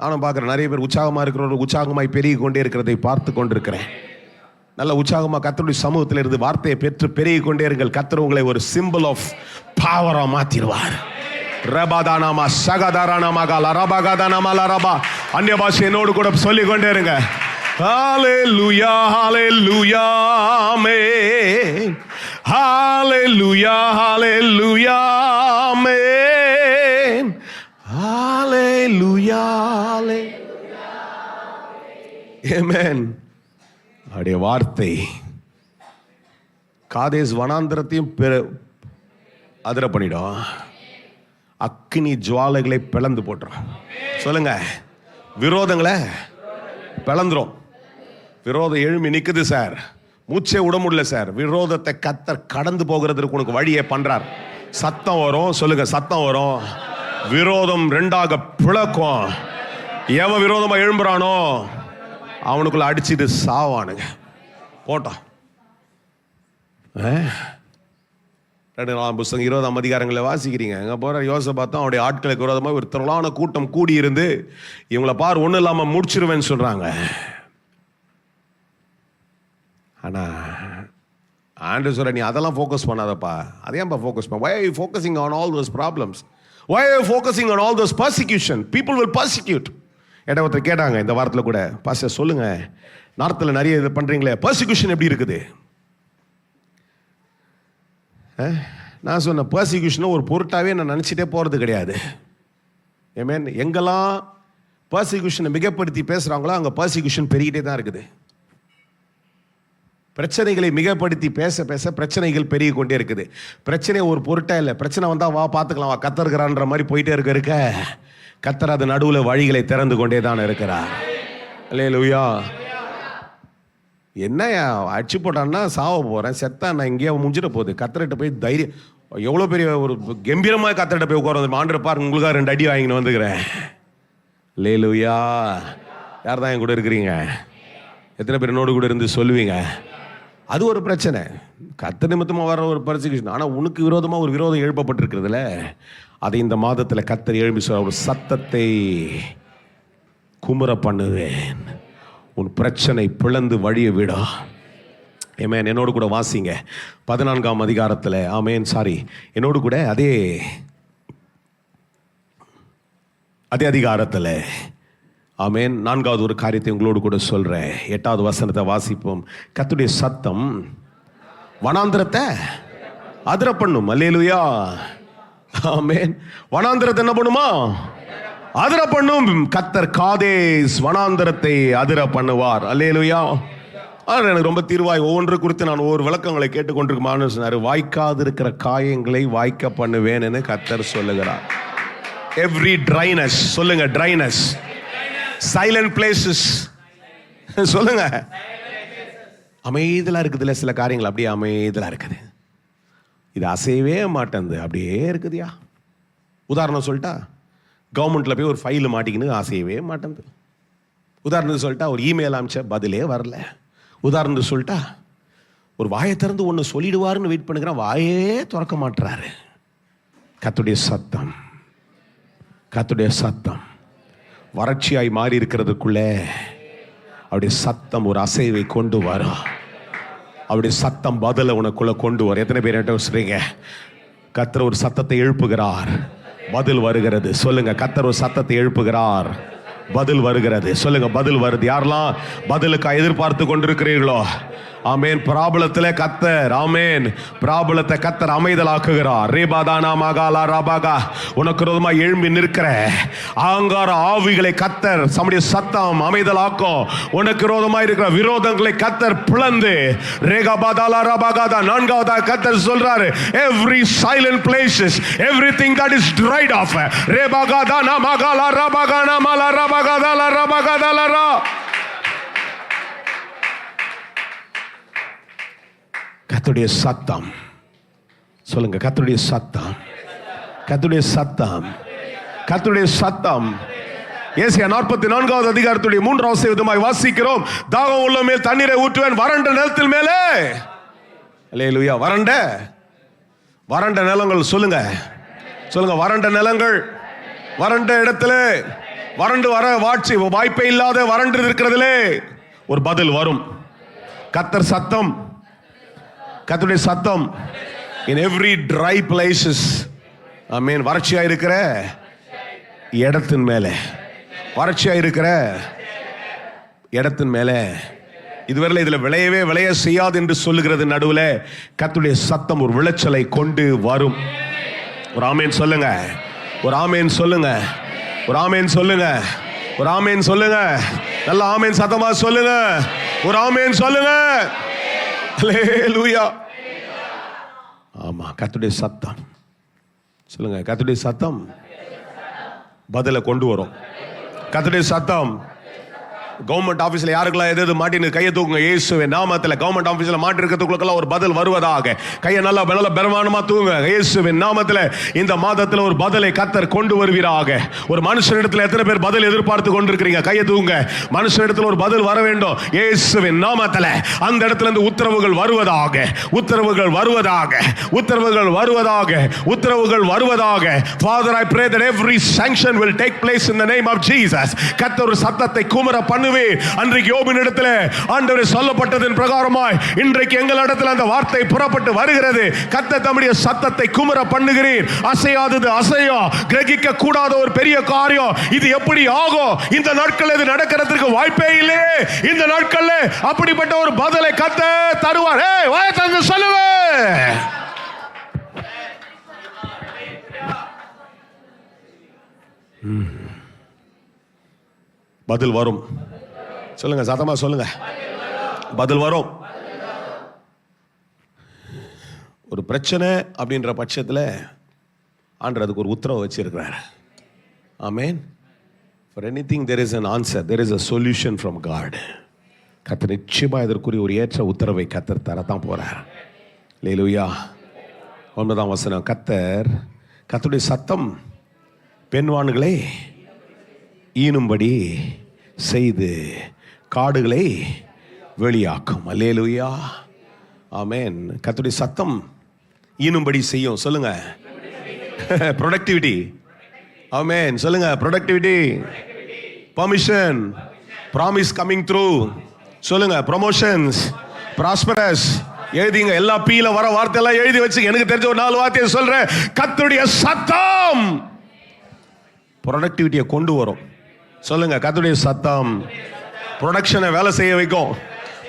நானும் பார்க்குறேன். நிறைய பேர் உற்சாகமா இருக்கிறவங்க உற்சாகமாய் பெருகி கொண்டே இருக்கிறதை பார்த்து கொண்டிருக்கிறேன். நல்ல உற்சாகமா கர்த்தருடைய சமூகத்தில் இருந்து வார்த்தையை பெற்று பெருகி கொண்டே இருங்கள். கர்த்தர் உங்களை ஒரு சிம்பிள் ஆஃப் பவரா மாத்திடுவார். ரபாதானாமா சகதாரானாமாக லரபாகாதானாமா லரபா. அந்நிய பாஷை என்னோடு கூட சொல்லிக் கொண்டே இருங்க. ஹalleluya hallelujah amen hallelujah hallelujah amen hallelujah amen. அவருடைய வார்த்தை காதேஸ் வனாந்தரத்தையும் அதிர பண்ணிடும். அக்கினி ஜுவாலைகளை பிளந்து போட்டுரும். சொல்லுங்க. விரோதங்களை பிளந்துரும். விரோதம் எழும்பி நிக்குது சார், மூச்சே விட முடியல சார். விரோதத்தை கர்த்தர் கடந்து போகிறதுக்கு உனக்கு வழியே பண்றார். சத்தம் வரும். சொல்லுங்க. சத்தம் வரும். விரோதம் 2ஆக பிளக்கும். எவன் விரோதமா எழும்புறானோ அவனுக்குள்ள அடிச்சுட்டு சாவானுங்க. போட்டான். புஸ்தகம் 20ஆம் அதிகாரங்களில் வாசிக்கிறீங்க. அங்கே போகிற யோசபாத்தும் அவருடைய ஆட்களுக்கு விரோதமாக ஒரு திரளான கூட்டம் கூடியிருந்து இவங்களை பார் ஒன்றும் இல்லாமல் முடிச்சிருவேன்னு சொல்கிறாங்க. ஆனால் ஆண்டவர் சொல்ற, நீ அதெல்லாம் ஃபோக்கஸ் பண்ணாதப்பா. அதையாம்பா ஃபோக்கஸ் பண்ண? why are you focusing on all those problems? why are you focusing on all those persecution? people will persecute. ஒருத்தர் கேட்டாங்க இந்த வாரத்தில் கூட, பாஸ்டர் சொல்லுங்க, நார்த்தில் நிறைய இது பண்ணுறீங்களே, பர்சிக்யூஷன் எப்படி இருக்குது? நான் சொன்னேன், பர்சிக்யூஷனை ஒரு பொருட்டாகவே நான் நினச்சிட்டே போகிறது கிடையாது. ஏமேன், எங்கெல்லாம் பர்சிக்யூஷனை மிகப்படுத்தி பேசுகிறாங்களோ அங்கே பர்சிக்யூஷன் பெருகிட்டே தான் இருக்குது. பிரச்சனைகளை மிகப்படுத்தி பேச பேச பிரச்சனைகள் பெருகி கொண்டே இருக்குது. பிரச்சனை ஒரு பொருட்டா இல்லை. பிரச்சனை வந்தால் வா பார்த்துக்கலாம், வா கத்தருக்கிறான்ற மாதிரி போயிட்டே இருக்க கத்தர் அது நடுவில் வழிகளை திறந்து கொண்டே தான் இருக்கிறார். அல்லேலூயா. என்னையா அடிச்சு போட்டான்னா சாவ போகிறேன், செத்தா நான் இங்கேயே முடிஞ்சிட போகுது. கத்தர்கிட்ட போய் தைரியம், எவ்வளோ பெரிய ஒரு கம்பீரமாக கத்தர்கிட்ட போய் உட்கார ஆண்டு பாருங்க, உங்களுக்காக 2 அடி வாங்கின்னு வந்துக்கிறேன். அல்லேலூயா. யார் தான் என் கூட இருக்கிறீங்க? எத்தனை பேர் என்னோடு கூட இருந்து சொல்லுவீங்க? அது ஒரு பிரச்சனை, கத்த நிமித்தமாக வர ஒரு பர்சிக்யூஷன். ஆனால் உனக்கு விரோதமாக ஒரு விரோதம் எழுப்பப்பட்டிருக்கிறதுல அதை இந்த மாதத்தில் கத்தர் எழுப்பி சொல்ற, ஒரு சத்தத்தை குமுற பண்ணுவேன், உன் பிரச்சனை பிளந்து வழிய விடா. ஆமென். என்னோடு கூட வாசிங்க 14ஆம் அதிகாரத்தில். ஆமென். என்னோடு கூட அதே அதிகாரத்தில் ஆமென் 4வது ஒரு காரியத்தை உங்களோடு கூட சொல்கிறேன். 8வது வசனத்தை வாசிப்போம். கர்த்தருடைய சத்தம் வனாந்திரத்தை அதிர பண்ணும். அல்லேலூயா. ஆமென். வனாந்திரத்தை என்ன பண்ணுமா? அதிர பண்ணும். கர்த்தர் காதேஸ் வனாந்திரத்தை அதிர பண்ணுவார். அல்லேலூயா. எனக்கு ரொம்ப தீர்வாய் ஒவ்வொன்று குறித்து நான் ஒவ்வொரு விளக்கங்களை கேட்டுக்கொண்டிருக்குமான்னு சொன்னார். வாய்க்காது இருக்கிற காயங்களை வாய்க்க பண்ணுவேன் கர்த்தர் சொல்லுகிறார். எவ்ரி ட்ரைனஸ், சொல்லுங்க ட்ரைனஸ், சைலண்ட் பிளேசஸ், சொல்லுங்க. அமைதலாக இருக்குதுல்ல சில காரியங்கள், அப்படியே அமைதலாக இருக்குது. இது அசையவே மாட்டேங்குது, அப்படியே இருக்குதுயா. உதாரணம் சொல்லிட்டா, கவர்மெண்ட்டில் போய் ஒரு ஃபைல் மாட்டிக்கின்னு அசையவே மாட்டேங்குது. உதாரணத்துக்கு சொல்லிட்டா, ஒரு இமெயில் அனுப்பிச்ச பதிலே வரல. உதாரணத்துக்கு சொல்லிட்டா, ஒரு வாயை திறந்து ஒன்று சொல்லிடுவாருன்னு வெயிட் பண்ணுகிறேன், வாயே திறக்க மாட்டுறாரு. கர்த்தருடைய சத்தம், கர்த்தருடைய சத்தம் வறட்சியாய் மாறி இருக்கிறதுக்குள்ளே அவருடைய சத்தம் ஒரு அசைவை கொண்டு வரும். அவருடைய சத்தம் பதிலை உனக்குள்ள கொண்டு வரும். எத்தனை பேர் என்ன சொல்றீங்க? கர்த்தர் ஒரு சத்தத்தை எழுப்புகிறார், பதில் வருகிறது. சொல்லுங்க, கர்த்தர் ஒரு சத்தத்தை எழுப்புகிறார், பதில் வருகிறது. சொல்லுங்க, பதில் வருது. யாரெல்லாம் பதிலுக்கு எதிர்பார்த்து கொண்டிருக்கிறீர்களோ, ஆமேன். பிராபலத்தில் கத்தர், ஆமேன், பிராபலத்தை கத்தர் அமைதலாக்குகிறார். ரேபாதானா மகாலா ராபாகா, உனக்கு விரோதமாக எழும்பி நிற்கிற ஆங்கார ஆவிகளை கத்தர் சம்முடைய சத்தம் அமைதலாக்கும். உனக்கு விரோதமாக இருக்கிற விரோதங்களை கத்தர் பிளந்து ரேகாபாதாலா ராபாகாதா 4வது கத்தர் சொல்றாரு, every silent places, everything that is dried off, ரேபாகாதானா மகாலா ராபாகானா மலா ராபாகாதாலா ராபாகாதாலா. கர்த்தருடைய சத்தம், சொல்லுங்க, கர்த்தருடைய சத்தம், கர்த்தருடைய சத்தம், கர்த்தருடைய சத்தம். ஏசாயா 44வது அதிகாரத்துடைய 3வது வசனமாய் வாசிக்கிறோம். தாகம் உள்ள மேல் தண்ணீரை ஊற்றுவேன், வறண்ட நிலத்தில் மேலே. அல்லேலூயா. வறண்ட நிலங்கள், சொல்லுங்க, சொல்லுங்க, வறண்ட நிலங்கள், வறண்ட இடத்துல, வறண்டு வர வாட்சி வாய்ப்பே இல்லாத வறண்டு இருக்கிறதுலே ஒரு பதில் வரும். கர்த்தர் சத்தம், கர்த்தருடைய சத்தம் in every dry places. ஆமென். வறட்சியா இருக்கிற இடத்தின் மேலே, வறட்சியா இருக்கிற இடத்தின் மேலே, இதுவரை இதுல விளைய செய்யாது என்று சொல்லுகிறது நடுவில் கர்த்தருடைய சத்தம் ஒரு விளைச்சலை கொண்டு வரும். ஒரு ஆமேன் சொல்லுங்க, ஒரு ஆமேன் சொல்லுங்க, ஒரு ஆமேன் சொல்லுங்க, ஒரு ஆமேன் சொல்லுங்க. நல்ல ஆமேன் சத்தமா சொல்லுங்க, ஒரு ஆமேன் சொல்லுங்க. அல்லேலூயா. ஆமா, கர்த்தருடைய சத்தம், சொல்லுங்க, கர்த்தருடைய சத்தம் பதிலை கொண்டு வரும். கர்த்தருடைய சத்தம் கவர்மெண்ட் ஆபீஸ்ல யாருக்கெல்லாம் எது மாட்டின்னு கையை தூக்குங்க. இயேசுவின் நாமத்தில் கவர்மெண்ட் ஆபீஸ்ல மாட்டி இருக்கிறதுக்குள்ள ஒரு பதில் வருவதாக. கையை நல்லா பெருமானமா தூங்க. இயேசுவின் நாமத்தில் இந்த மாதத்தில் ஒரு பதிலை கர்த்தர் கொண்டு வருவீராக. ஒரு மனுஷனிடத்தில் எத்தனை பேர் பதில் எதிர்பார்த்து கொண்டிருக்கிறீங்க? கையை தூங்க. மனுஷனிடத்தில் ஒரு பதில் வர வேண்டும். இயேசுவின் நாமத்தில் அந்த இடத்துல இருந்து உத்தரவுகள் வருவதாக, உத்தரவுகள் வருவதாக, உத்தரவுகள் வருவதாக, உத்தரவுகள் வருவதாக. Father, I pray that every sanction will take place in the name of Jesus. கர்த்தர் ஒரு சத்தத்தை குமர பண்ணுவே. அன்றைக்கு யோபின் இடத்துல ஆண்டவரே சொல்லப்பட்டதன் பிரகாரமாய் இன்றைக்கு எங்களிடத்தில் அந்த வார்த்தை புறப்பட்டு வருகிறது. கர்த்தர் தம்முடைய சத்தத்தை குமர பண்ணுகிறீர். அசையாதது அசையா, கிரகிக்க கூடாத ஒரு பெரிய காரியம் இது எப்படி ஆகும்? இந்த நாட்கள் இது நடக்கிறதுக்கு வாய்ப்பே இல்லை. இந்த நாட்கள்ல அப்படிப்பட்ட ஒரு பதிலை கர்த்தர் தருவார். வாயை திறந்து சொல்லுங்க. பதில் வரும். சொல்லுங்க, சத்தமா சொல்லுங்க. பதில் வரும். ஒரு பிரச்சனை அப்படின்ற பட்சத்தில் ஆண்டவர் அதுக்கு ஒரு உத்தரவு வச்சிருக்கிறார். ஆமென். For anything there is an answer, there is a solution from God. கர்த்தர் நிச்சயமா இதற்குரிய ஒரு ஏற்ற உத்தரவை கர்த்தர் தரத்தான் போறார். அல்லேலூயா. 9ஆம் வசனம், கர்த்தருடைய சத்தம் பெண்வான்களை ஈனும்படி செய்து காடுகளை வெளியாக்கும். அல்லேலூயா. ஆமென். கர்த்தருடைய சத்தம் ஈனும்படி செய்யும். சொல்லுங்க, ப்ரொடக்டிவிட்டி. ஆமென். சொல்லுங்க, productivity. Permission, promise coming through. சொல்லுங்க, ப்ரமோஷன்ஸ், ப்ராஸ்பரஸ். எழுதிங்க. எல்லா பீல வர வார்த்தையெல்லாம் எழுதி வச்சு. எனக்கு தெரிஞ்ச ஒரு 4 வார்த்தையை சொல்றேன். கர்த்தருடைய சத்தம் ப்ரொடக்டிவிட்டியை கொண்டு வரும். சொல்லுங்க, கர்த்தருடைய சத்தம் ப்ரொடக்ஷனை வேலை செய்ய வைக்கும்.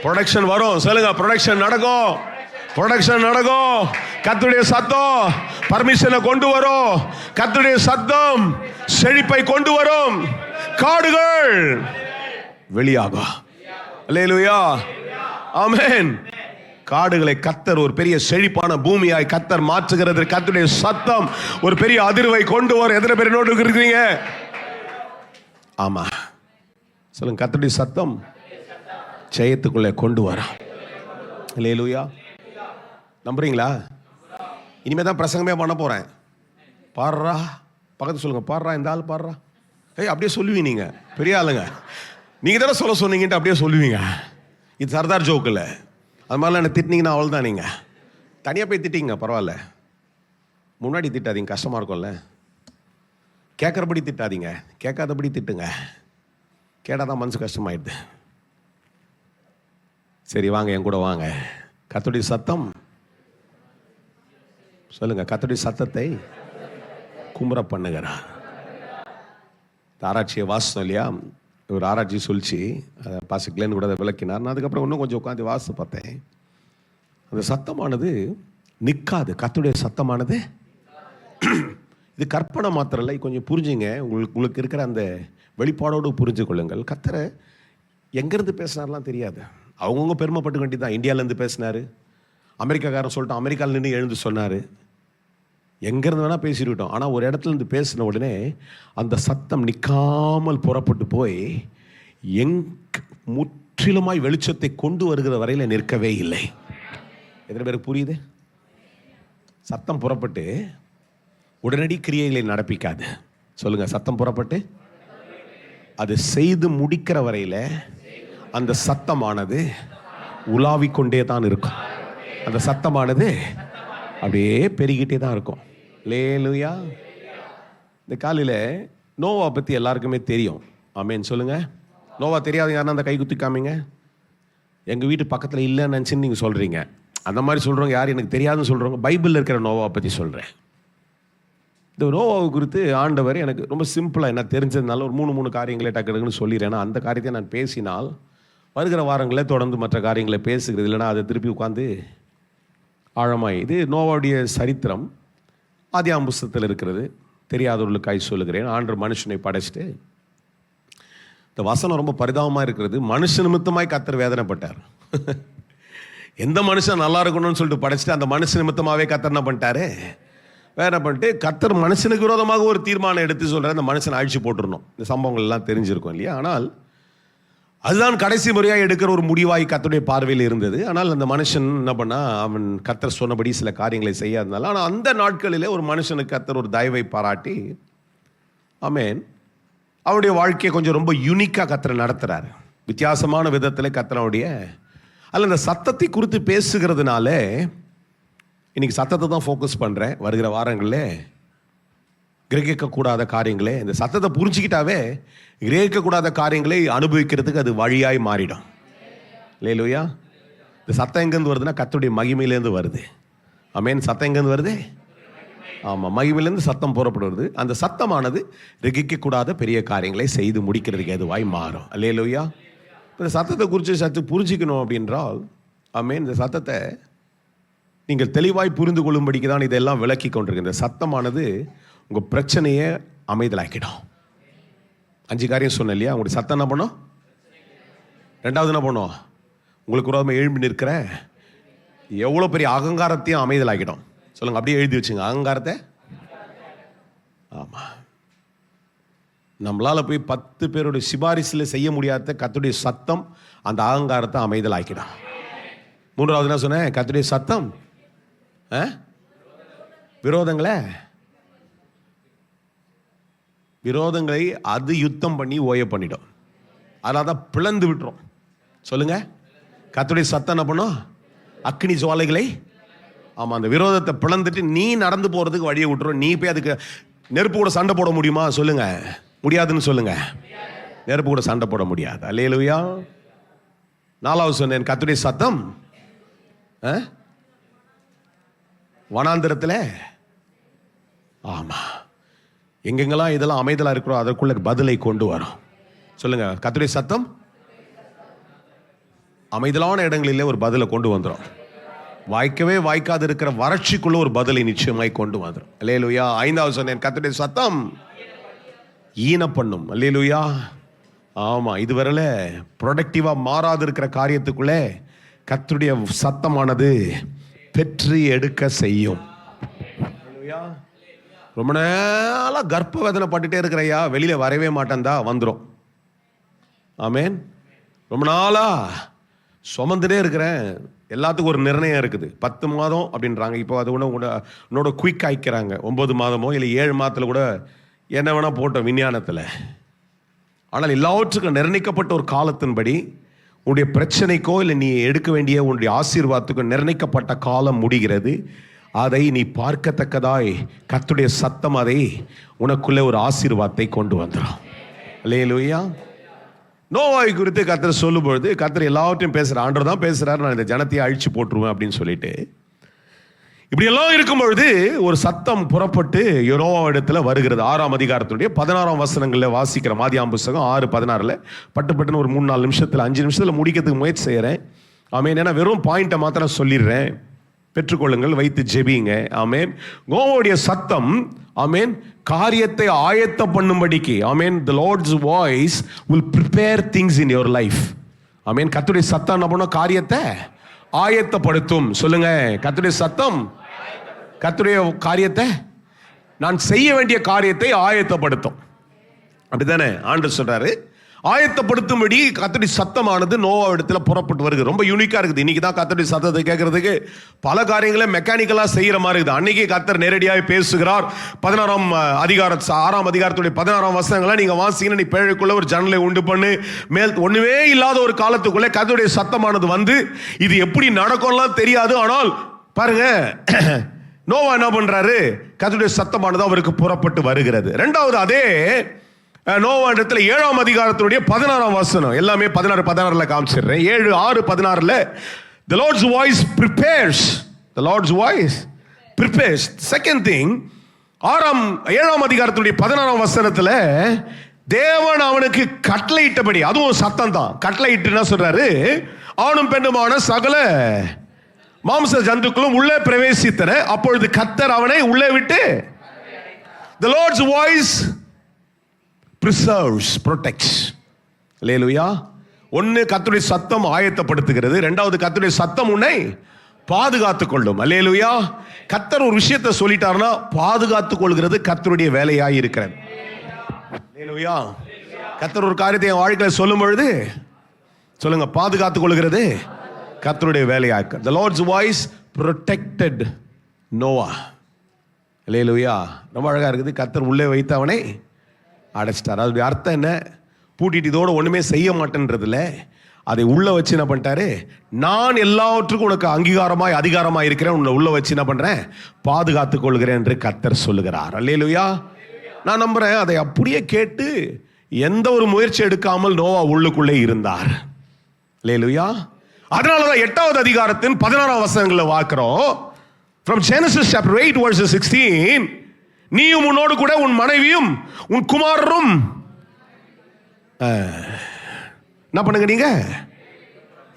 ப்ரொடக்ஷன் வரும். சொல்லுங்க, ப்ரொடக்ஷன் நடக்கும். ப்ரொடக்ஷன் நடக்கும். கர்த்தருடைய சத்தம் பர்மிஷனை கொண்டு வரும். கர்த்தருடைய சத்தம் செழிப்பை கொண்டு வரும். காடுகள் வெளியாகும். அல்லேலூயா. ஆமென். காடுகளை கர்த்தர் ஒரு பெரிய செழிப்பான பூமியாய் கர்த்தர் மாற்றுகிறது. கர்த்தருடைய சத்தம் ஒரு பெரிய அதிர்வை கொண்டு வரும். எத்தனை பேர் நோட்டு இருக்கிறீங்க? ஆமா, சொல்லுங்க. கர்த்தருடைய சத்தம் ஜெயத்துக்குள்ளே கொண்டு வரும். அல்லேலூயா. நம்புறீங்களா? இனிமே தான் பிரசங்கமே பண்ண போறேன். பாடுறா, பக்கத்து சொல்லுங்க, பாடுறா, இந்த ஆள் பாடுறா. அப்படியே சொல்லுவீங்க. நீங்க பெரிய ஆளுங்க, நீங்க தானே சொல்ல சொன்னீங்கன்ட்டு அப்படியே சொல்லுவீங்க. இது சர்தார் ஜோக்கு இல்லை. அது மாதிரிலாம் என்ன திட்டினீங்கன்னா அவள் தான். நீங்கள் தனியாக போய் திட்டிங்க, பரவாயில்ல. முன்னாடி திட்டாதீங்க, கஷ்டமாக இருக்கும்ல. கேட்குறபடி திட்டாதீங்க, கேட்காதபடி திட்டுங்க. கேட்டால் தான் மனசு கஷ்டமாயிடுது. சரி, வாங்க, என் கூட வாங்க. கர்த்தருடைய சத்தம். சொல்லுங்க, கர்த்தருடைய சத்தத்தை குமுற பண்ணுகிறார். ஆராய்ச்சியை வாசம் இல்லையா? ஒரு ஆராய்ச்சி சொல்லிச்சு, பாசிக்கலன்னு கூட அதை விளக்கினார். நான் அதுக்கப்புறம் இன்னும் கொஞ்சம் உட்காந்து வாசித்து பார்த்தேன். அந்த சத்தமானது நிற்காது. கர்த்தருடைய சத்தமானது இது கற்பனை மாத்திரம் இல்லை. கொஞ்சம் புரிஞ்சுங்க. உங்களுக்கு இருக்கிற அந்த வெளிப்பாடோடு புரிஞ்சு கொள்ளுங்கள். கர்த்தரை எங்கேருந்து பேசினார்லாம் தெரியாது. அவங்கவுங்க பெருமைப்பட்டு வேண்டி தான். இந்தியாவிலேருந்து பேசினார், அமெரிக்காக்காரன் சொல்லிட்டு அமெரிக்காவில் நின்று எழுந்து சொன்னார். எங்கேருந்து வேணால் பேசிக்கிட்டோம். ஆனால் ஒரு இடத்துலேருந்து பேசின உடனே அந்த சத்தம் நிற்காமல் புறப்பட்டு போய் முற்றிலுமாய் வெளிச்சத்தை கொண்டு வருகிற வரையில் நிற்கவே இல்லை. எத்தனை பேருக்கு புரியுது? சத்தம் புறப்பட்டு உடனடி கிரியைகளை நடப்பிக்காது. சொல்லுங்க, சத்தம் புறப்பட்டு அது செய்து முடிக்கிற வரையில் அந்த சத்தமானது உலாவிக்கொண்டே தான் இருக்கும். அந்த சத்தமானது அப்படியே பெருகிட்டே தான் இருக்கும். அல்லேலூயா. இந்த காலையில் நோவா பற்றி எல்லாருக்குமே தெரியும். ஆமேன். சொல்லுங்க. நோவா தெரியாது யாருன்னா அந்த கை குத்தி காமிங்க. எங்கள் வீட்டு பக்கத்தில் இல்லைன்னு நினச்சின்னு நீங்கள் சொல்கிறீங்க. அந்த மாதிரி சொல்கிறவங்க யார்? எனக்கு தெரியாதுன்னு சொல்கிறவங்க. பைபிளில் இருக்கிற நோவா பற்றி சொல்கிறேன். இந்த நோவாவை குறித்து ஆண்டவர் எனக்கு ரொம்ப சிம்பிளாக என்ன தெரிஞ்சதுனால ஒரு 3 காரியங்களே டக்குன்னு சொல்லிடுறேன். அந்த காரியத்தை நான் பேசினால் வருகிற வாரங்களே தொடர்ந்து மற்ற காரியங்களை பேசுகிறது. இல்லைனா அதை திருப்பி உட்காந்து ஆழமாய். இது நோவாவுடைய சரித்திரம் ஆதியாகம புஸ்தகத்தில் இருக்கிறது. தெரியாதவர்களுக்காய் சொல்லுகிறேன். ஆண்டவர் மனுஷனை படைச்சிட்டு, இந்த வசனம் ரொம்ப பரிதாபமாக இருக்கிறது. மனுஷ நிமித்தமாய் கர்த்தர் வேதனைப்பட்டார். எந்த மனுஷன் நல்லா இருக்கணும்னு சொல்லிட்டு படைச்சிட்டு அந்த மனுஷ நிமித்தமாகவே கர்த்தர் என்ன பண்ணிட்டாரு? வேற பண்ணிட்டு கர்த்தர் மனுஷனுக்கு விரோதமாக ஒரு தீர்மானம் எடுத்து சொல்கிறார், அந்த மனுஷனை அழிச்சு போட்டுருணும். இந்த சம்பவங்கள் எல்லாம் தெரிஞ்சிருக்கும் இல்லையா? ஆனால் அதுதான் கடைசி முறையாக எடுக்கிற ஒரு முடிவாய் கர்த்தருடைய பார்வையில் இருந்தது. ஆனால் அந்த மனுஷன் என்ன பண்ணா, அவன் கர்த்தர் சொன்னபடி சில காரியங்களை செய்யாதனால. ஆனால் அந்த நாட்களிலே ஒரு மனுஷனுக்கு கர்த்தர் ஒரு தயவை பாராட்டி, ஆமென், அவருடைய வாழ்க்கையை கொஞ்சம் ரொம்ப யூனிக்காக கர்த்தர் நடத்துகிறார். வித்தியாசமான விதத்தில் கர்த்தருடைய அல்ல இந்த சத்தத்தை குறித்து பேசுகிறதுனால இன்னைக்கு சத்தத்தை தான் ஃபோக்கஸ் பண்ணுறேன். வருகிற வாரங்களில் கிரகிக்கக்கூடாத காரியங்களே, இந்த சத்தத்தை புரிஞ்சுக்கிட்டாவே கிரகிக்கக்கூடாத காரியங்களை அனுபவிக்கிறதுக்கு அது வழியாய் மாறிடும். இல்லையா? இந்த சத்தம் எங்கேருந்து வருதுன்னா கர்த்தருடைய மகிமையிலேருந்து வருது. ஆமென். சத்தம் எங்கேருந்து வருது? ஆமாம், மகிமையிலேருந்து சத்தம் புறப்படுவது. அந்த சத்தமானது கிரகிக்கக்கூடாத பெரிய காரியங்களை செய்து முடிக்கிறதுக்கு எதுவாய் மாறும். அல்லேலூயா. இந்த சத்தத்தை குறித்து சற்று புரிஞ்சிக்கணும் அப்படின்றால், ஆமென், இந்த சத்தத்தை நீங்கள் தெளிவாய் புரிந்து கொள்ளும்படிக்கு தான் இதெல்லாம் விளக்கி கொண்டிருக்கு. இந்த சத்தமானது உங்கள் பிரச்சனையை அமைதலாக்கிடும். 5 காரியம் சொன்னேன் இல்லையா? உங்களுடைய சத்தம் என்ன பண்ணும்? 2வது என்ன பண்ணும்? உங்களுக்கு விரோதமாக எழும்பி நிற்கிற எவ்வளோ பெரிய அகங்காரத்தையும் அமைதலாக்கிடும். சொல்லுங்க, அப்படியே எழுதி வச்சுங்க, அகங்காரத்தை. ஆமாம், நம்மளால் போய் 10 பேருடைய சிபாரிசில் செய்ய முடியாத கர்த்தருடைய சத்தம் அந்த அகங்காரத்தை அமைதலாக்கிடும். 3வது என்ன சொன்னேன்? கர்த்தருடைய சத்தம் விரோதங்களை அது யுத்தம் பண்ணி ஓய பண்ணிடும். அதனால தான் பிளந்து விட்டுரும். சொல்லுங்க, கர்த்தருடைய சத்தம் என்ன பண்ணும்? அக்னி ஜுவாலைகளை, ஆமாம், அந்த விரோதத்தை பிளந்துட்டு நீ நடந்து போகிறதுக்கு வழியை விட்டுரும். நீ போய் அதுக்கு நெருப்பு கூட சண்டை போட முடியுமா? சொல்லுங்க, முடியாதுன்னு சொல்லுங்க. நெருப்பு கூட சண்டை போட முடியாது. அல்லேலூயா. 4வது சொன்னேன், கர்த்தருடைய சத்தம் வனாந்திரத்தில், ஆமா, எங்கெங்கெல்லாம் இதெல்லாம் அமைதலாக இருக்கிறோம் அதற்குள்ள பதிலை கொண்டு வரும். சொல்லுங்க, கர்த்தருடைய சத்தம் அமைதலான இடங்களிலே ஒரு பதிலை கொண்டு வந்துடும். வாய்க்கவே வாய்க்காது இருக்கிற வறட்சிக்குள்ள ஒரு பதிலை நிச்சயமாய் கொண்டு வந்துடும். அல்லேலூயா. 5வது சொன்னேன், கர்த்தருடைய சத்தம் ஈன பண்ணும். அல்லேலூயா. ஆமாம், இதுவரையில் ப்ரொடக்டிவாக மாறாது இருக்கிற காரியத்துக்குள்ளே கர்த்தருடைய சத்தமானது பெற்று எடுக்க செய்யும். ரொம்ப நாளாக கர்ப்ப வேதனை பட்டுட்டே இருக்கிறையா, வெளியில் வரவே மாட்டேன்தா, வந்துடும். ஆமேன். ரொம்ப நாளாக சுமந்துட்டே இருக்கிறேன், எல்லாத்துக்கும் ஒரு நிர்ணயம் இருக்குது. 10 மாதம் அப்படின்றாங்க. இப்போ அது கூட உன்னோட குயிக் ஆயிக்கிறாங்க. 9 மாதமோ இல்லை 7 மாதத்தில் கூட என்ன வேணால் போட்டோம் விஞ்ஞானத்தில். ஆனால் எல்லாவற்றுக்கும் நிர்ணயிக்கப்பட்ட ஒரு காலத்தின்படி உன்னுடைய பிரச்சனைக்கோ இல்லை நீ எடுக்க வேண்டிய உன்னுடைய ஆசீர்வாதத்துக்கோ நிர்ணயிக்கப்பட்ட காலம் முடிகிறது. அதை நீ பார்க்கத்தக்கதாய் கர்த்தருடைய சத்தம் அதை உனக்குள்ளே ஒரு ஆசீர்வாதத்தை கொண்டு வந்துடும். அல்லேலூயா. நோவாவை குறித்து கர்த்தர் சொல்லும் பொழுது கர்த்தர் எல்லாவற்றையும் பேசுகிறார். ஆண்டவர் தான் பேசுகிறார், நான் இந்த ஜனத்தையே அழிச்சு போட்டுருவேன் அப்படின்னு சொல்லிட்டு. இப்படி எல்லாம் இருக்கும் பொழுது ஒரு சத்தம் புறப்பட்டு யெகோவா இடத்துல வருகிறது. 6ஆம் அதிகாரத்துடைய 16ஆம் வசனங்களில் வாசிக்கிற ஆதியாகமம் புத்தகம் 6:16 பட்டுப்பட்டுன்னு ஒரு 3-4 நிமிஷத்தில் 5 நிமிஷத்தில் முடிக்கிறதுக்கு முயற்சி செய்கிறேன். ஆமேன். ஏன்னா வெறும் பாயிண்ட்டை மாத்திரம் சொல்லிடுறேன். பெற்றுக்கொள்ளுங்கள், வைத்து ஜெபிங்க. ஆமேன். யெகோவாவுடைய சத்தம், ஆமேன், காரியத்தை ஆயத்த பண்ணும்படிக்கு, ஆமேன், the Lord's voice will prepare things in your life. ஆமேன். கர்த்தருடைய சத்தம் என்ன பண்ணும்? காரியத்தை ஆயத்தப்படுத்தும். சொல்லுங்க, கர்த்தருடைய சத்தம் கர்த்தருடைய காரியத்தை, நான் செய்ய வேண்டிய காரியத்தை ஆயத்தப்படுத்தும். அப்படித்தானே ஆண்டவர் சொல்றாரு? ஆயத்தப்படுத்தும்படி கர்த்தருடைய சத்தமானது நோவா இடத்துல புறப்பட்டு வருது. ரொம்ப யூனிக்கா இருக்குது. இன்னைக்கு தான் கர்த்தருடைய சத்தத்தை கேட்கறதுக்கு பல காரியங்களை மெக்கானிக்கலா செய்யற மாதிரி இருக்குது. அன்னைக்கு கர்த்தர் நேரடியாக பேசுகிறார். 6ஆம் அதிகாரத்துடைய 16ஆம் வசனங்களை நீங்க வாசிங்கன்னா, நீ பேழைக்குள்ள ஒரு ஜன்னலை உண்டு பண்ணு, மேல் ஒண்ணுமே இல்லாத ஒரு காலத்துக்குள்ள கர்த்தருடைய சத்தமானது வந்து இது எப்படி நடக்கும்லாம் தெரியாது. ஆனால் பாருங்க, நோவா என்ன பண்றாரு? கர்த்தருடைய சத்தமானது அவருக்கு புறப்பட்டு வருகிறது. 2வது அதே நோவா இடத்துல 7ஆம் அதிகாரத்துடைய 16ஆம் வசனம், எல்லாமே 16:16 காமிச்சிடுறேன். 7:6-16 the Lord's voice prepares. The Lord's voice prepares. Second thing, 7ஆம் அதிகாரத்துடைய 16ஆம் வசனத்துல தேவன் அவனுக்கு கட்டளையிட்டபடி, அதுவும் சத்தம் தான். கட்டளையிட்டு என்ன சொல்றாரு? ஆணும் பெண்ணுமான சகல மாம்ச ஜந்துக்களும் உள்ளே பிரவேசித்தன, அப்பொழுது கர்த்தர் அவனை உள்ளே விட்டு. The Lord's voice preserves, protects. அல்லேலூயா. ஒன்னு கர்த்தருடைய சத்தம் ஆயத்தப்படுத்துகிறது, 2வது கர்த்தருடைய சத்தம் உன்னை பாதுகாத்துக் கொள்ளும். அல்லேலூயா. கர்த்தர் ஒரு விஷயத்தை சொல்லிட்டாருன்னா பாதுகாத்துக் கொள்கிறது கர்த்தருடைய வேலையாய் இருக்கிறது. அல்லேலூயா. கர்த்தர் ஒரு காரியத்தை என் வாழ்க்கையில சொல்லும் பொழுது சொல்லுங்க, பாதுகாத்துக் கொள்கிறது கர்த்தருடைய வேலையாக்க. The Lord's voice protected Noah. அல்லேலூயா. ரொம்ப அழகா இருக்குது. கர்த்தர் உள்ளே வைத்து அவனை அடைச்சிட்டார். அதோடைய அர்த்தம் என்ன? பூட்டிட்டு இதோட ஒண்ணுமே செய்ய மாட்டேன்றதுல அதை உள்ள வச்சு என்ன பண்ணிட்டாரு, நான் எல்லாவற்றுக்கும் உனக்கு அங்கீகாரமாய் அதிகாரமாய் இருக்கிறேன், உன்னை உள்ள வச்சு என்ன பண்றேன், பாதுகாத்துக் கொள்கிறேன் என்று கர்த்தர் சொல்லுகிறார். அல்லேலூயா. நான் நம்புறேன் அதை அப்படியே கேட்டு எந்த ஒரு முயற்சி எடுக்காமல் நோவா உள்ளுக்குள்ளே இருந்தார். அல்லேலூயா. அதனாலதான் 8வது அதிகாரத்தின் 16ஆம் வசனங்களை பார்க்கிறோம். From Genesis chapter 8 verse 16, நீயும் உன்னோடு கூட உன் மனைவியும் உன் குமாரரும் என்ன பண்ணுங்க நீங்க.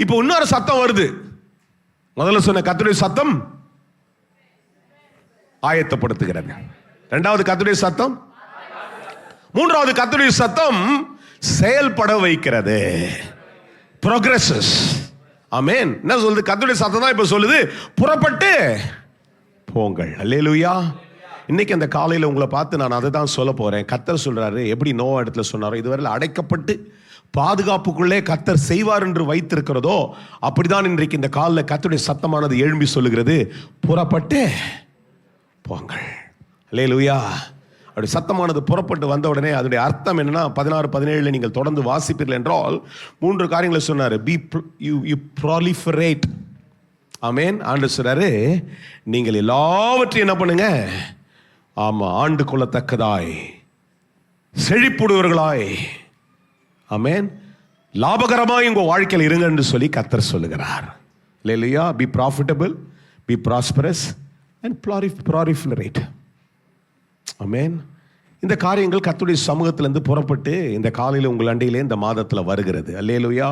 இப்போ இன்னொரு சத்தம் வருது. முதல்ல சொன்ன கர்த்தருடைய சத்தம் ஆயத்தப்படுத்துகிறது. 2வது கர்த்தருடைய சத்தம், 3வது கர்த்தருடைய சத்தம் செயல்பட வைக்கிறது. progresses. ஆமென். என்ன சொல்லுது? கர்த்தருடைய சத்தம் தான் இப்ப சொல்லுது, புறப்பட்டு போங்கள். அல்லேலூயா. இன்னைக்கு அந்த காலையில் உங்களை பார்த்து நான் அதை தான் சொல்ல போறேன். கர்த்தர் சொல்றாரு, எப்படி நோவா இடத்துல சொன்னாரோ, இதுவரை அடைக்கப்பட்டு பாதுகாப்புக்குள்ளே கர்த்தர் செய்வார் என்று வைத்திருக்கிறதோ, அப்படிதான் இன்றைக்கு இந்த காலில் கர்த்தருடைய சத்தமானது எழும்பி சொல்லுகிறது, புறப்பட்டு போங்கள். அல்லேலூயா. அப்படி சத்தமானது புறப்பட்டு வந்த உடனே அதனுடைய அர்த்தம் என்னன்னா, 16, 17 நீங்கள் தொடர்ந்து வாசிப்பீர்கள் என்றால் 3 காரியங்களை சொன்னார். you proliferate. ஆமென். ஆண்டு சொல்றாரு, நீங்கள் எல்லாவற்றையும் என்ன பண்ணுங்க, ஆமா, ஆண்டு கொள்ளத்தக்கதாய் செழிப்புடையவர்களாய், ஆமென், லாபகரமாய் உங்க வாழ்க்கையில் இருங்க என்று சொல்லி கர்த்தர் சொல்லுகிறார். அல்லேலூயா. be profitable, be prosperous and proliferate. ஆமென். இந்த காரியங்கள் கர்த்தருடைய சமூகத்திலிருந்து புறப்பட்டு இந்த காலையில் உங்கள் அண்டையிலே இந்த மாதத்தில் வருகிறது. அல்லேலூயா.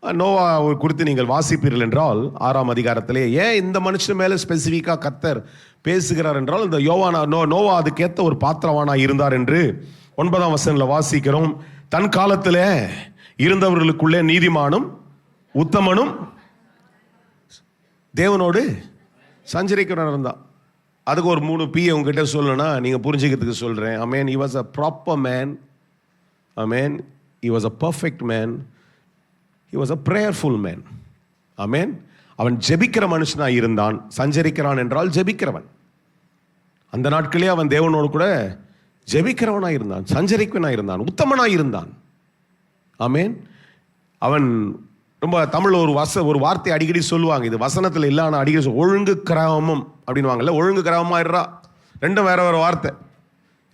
நோவா குறித்து நீங்கள் வாசிப்பீர்கள் என்றால் 6ஆம் அதிகாரத்திலே ஏன் இந்த மனுஷன் மேலே ஸ்பெசிஃபிக்காக கர்த்தர் பேசுகிறார் என்றால், இந்த நோவா அதுக்கேற்ற ஒரு பாத்திரவானா இருந்தார் என்று 9ஆம் வசனத்தில் வாசிக்கிறோம். தன் காலத்தில் இருந்தவர்களுக்குள்ளே நீதிமானும் உத்தமனும் தேவனோடு சஞ்சரிக்கிறவன் இருந்தான். அதுக்கு ஒரு 3 P உங்ககிட்ட சொல்லணும்னா நீங்கள் புரிஞ்சுக்கிறதுக்கு சொல்கிறேன். ஆமென். he was a proper man. Amen. he was a perfect man. he was a prayerful man. ஆமென். அவன் ஜெபிக்கிற மனுஷனாக இருந்தான். சஞ்சரிக்கிறான் என்றால் ஜெபிக்கிறவன். அந்த நாட்களே அவன் தேவனோடு கூட ஜெபிக்கிறவனாக இருந்தான், சஞ்சரிக்கவனாக இருந்தான், உத்தமனாக இருந்தான். ஆமென். அவன் ரொம்ப தமிழ் ஒரு வார்த்தை அடிக்கடி சொல்லுவாங்க, இது வசனத்தில் இல்லை, ஆனால் அடிக்கடி ஒழுங்கு கிராமம் அப்படின்வாங்கல்ல, ஒழுங்கு கிராமமாயிடுறா. ரெண்டும் வேற வேற வார்த்தை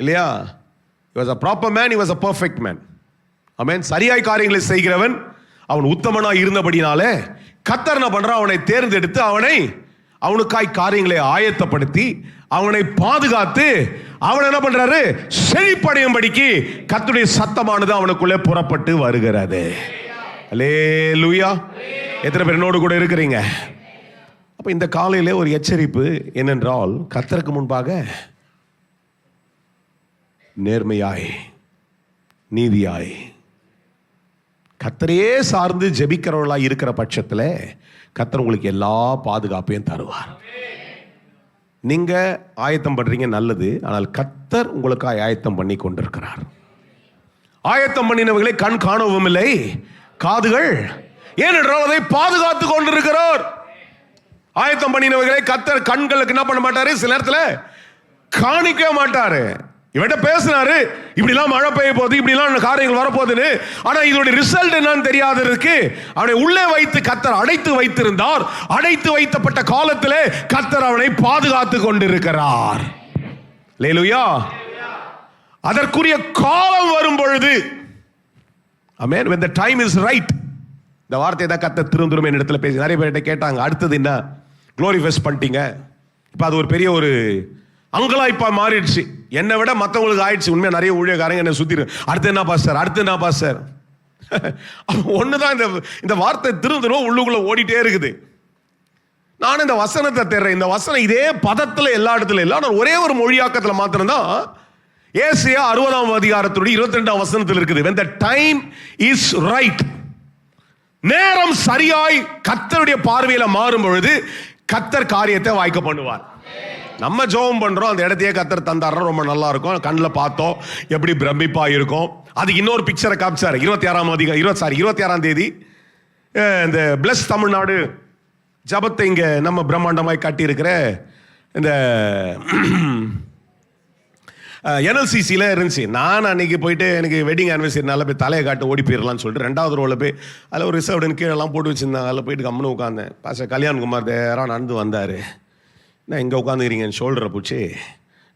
இல்லையா? he was a proper man, he was a perfect man. ஆமென். சரியாய் காரியங்களை செய்கிறவன், அவன் உத்தமனாய் இருந்தபடினாலே கர்த்தர் என்ன பண்றான், அவனை தேர்ந்தெடுத்து அவனுக்காய் காரியங்களை ஆயத்தப்படுத்தி அவனை பாதுகாத்து அவன் என்ன பண்றாரு, செழிப்படையும்படிக்கு கர்த்தருடைய சத்தமானது அவனுக்குள்ளே புறப்பட்டு வருகிறது. அல்லேலூயா. எத்தனை பேர் என்னோடு கூட இருக்கிறீங்க? அப்ப இந்த காலையிலே ஒரு எச்சரிப்பு என்னென்றால், கர்த்தருக்கு முன்பாக நேர்மையாய் நீதியாய் கர்த்தரையே சார்ந்து ஜெபிக்கிறவர்களாய் இருக்கிற பட்சத்தில் கர்த்தர் உங்களுக்கு எல்லா பாதுகாப்பையும் தருவார். நீங்க ஆயத்தம் பண்றீங்க, நல்லது. ஆனால் கர்த்தர் உங்களுக்காக ஆயத்தம் பண்ணி கொண்டிருக்கிறார். ஆயத்தம் பண்ணினவர்களை கண் காணவும் இல்லை, காதுகள், ஏனென்றால் அதை பாதுகாத்து கொண்டிருக்கிறார். ஆயத்தம் பண்ணினவர்களை கர்த்தர் கண்களுக்கு என்ன பண்ண மாட்டாரு, சில நேரத்தில் காணிக்க மாட்டாரு. இவன்கிட்ட பேசினாரு, இப்படிலாம் மழை பெய்ய போகுது, இப்படிலாம் காரியங்கள் வரப்போகுதுன்னு. ஆனா இதோட ரிசல்ட் என்னன்னு தெரியாததற்கு அவனை உள்ளே வைத்து கர்த்தர் அடைத்து வைத்திருந்தார். அடைத்து வைத்தப்பட்ட காலத்திலே கர்த்தர் அவனை பாதுகாத்து கொண்டிருக்கிறார். அல்லேலூயா. அதற்குரிய காலம் வரும் பொழுது, ஆமென், when the time is right. இந்த வார்த்தை தான் கர்த்தர் திரும்ப என் இடத்துல பேசி நிறைய பேர்கிட்ட கேட்டாங்க, அடுத்தது என்ன, க்ளோரிஃபைஸ் பண்ணிட்டீங்க, இப்போ அது ஒரு பெரிய ஒரு அங்கலாய்ப்பா மாறிடுச்சு, என்னை விட மற்றவங்களுக்கு ஆயிடுச்சு. உண்மையாக நிறைய ஊழியக்காரங்க என்னை சுற்றி, அடுத்து என்ன பாஸ்டர், அடுத்து என்ன பாஸ்டர். ஒண்ணுதான் இந்த வார்த்தை திருந்தணும் உள்ளுக்குள்ள ஓடிட்டே இருக்குது. நானும் இந்த வசனத்தை தேடுறேன். இந்த வசனம் இதே பதத்துல எல்லா இடத்துல இல்லை, ஆனால் ஒரே ஒரு மொழியாக்கத்தில் மாத்திரம்தான் ஏசாயா 60ஆம் அதிகாரத்துடைய 22ஆம் வசனத்தில் இருக்குது. when the time is right. நேரம் சரியாய் கர்த்தருடைய பார்வையில மாறும் பொழுது கர்த்தர் காரியத்தை வாய்க்க பண்ணுவார். நம்ம ஜெபம் பண்றோம், அந்த இடத்தையே கர்த்தர் தந்தாருன்னா ரொம்ப நல்லா இருக்கும். கண்ணில் பார்த்தோம், எப்படி பிரமிப்பா இருக்கும். அதுக்கு இன்னொரு பிக்சரை காமிச்சாரு. 26ஆம் தேதி இந்த பிளஸ் தமிழ்நாடு ஜபத்தை இங்க நம்ம பிரம்மாண்டமாய் காட்டி இருக்கிற இந்த NLCCல இருந்துச்சு. நான் அன்னைக்கு போயிட்டு எனக்கு வெட்டிங் ஆனிவர்சரினால போய் தலையை காட்டு ஓடி போயிடலாம்னு சொல்லிட்டு 2வது ரோவில் போய் அதில் ஒரு ரிசர்வ்டுன்னு கீழெல்லாம் போட்டு வச்சுருந்தாங்க. அதில் போயிட்டு கம்முன்னு உட்காந்தேன். பாஸ்டர் கல்யாண்குமார் தேராக நடந்து வந்தார். நான் இங்கே உட்காந்துக்கிறீங்கன்னு ஷோல்டரை பிடிச்சி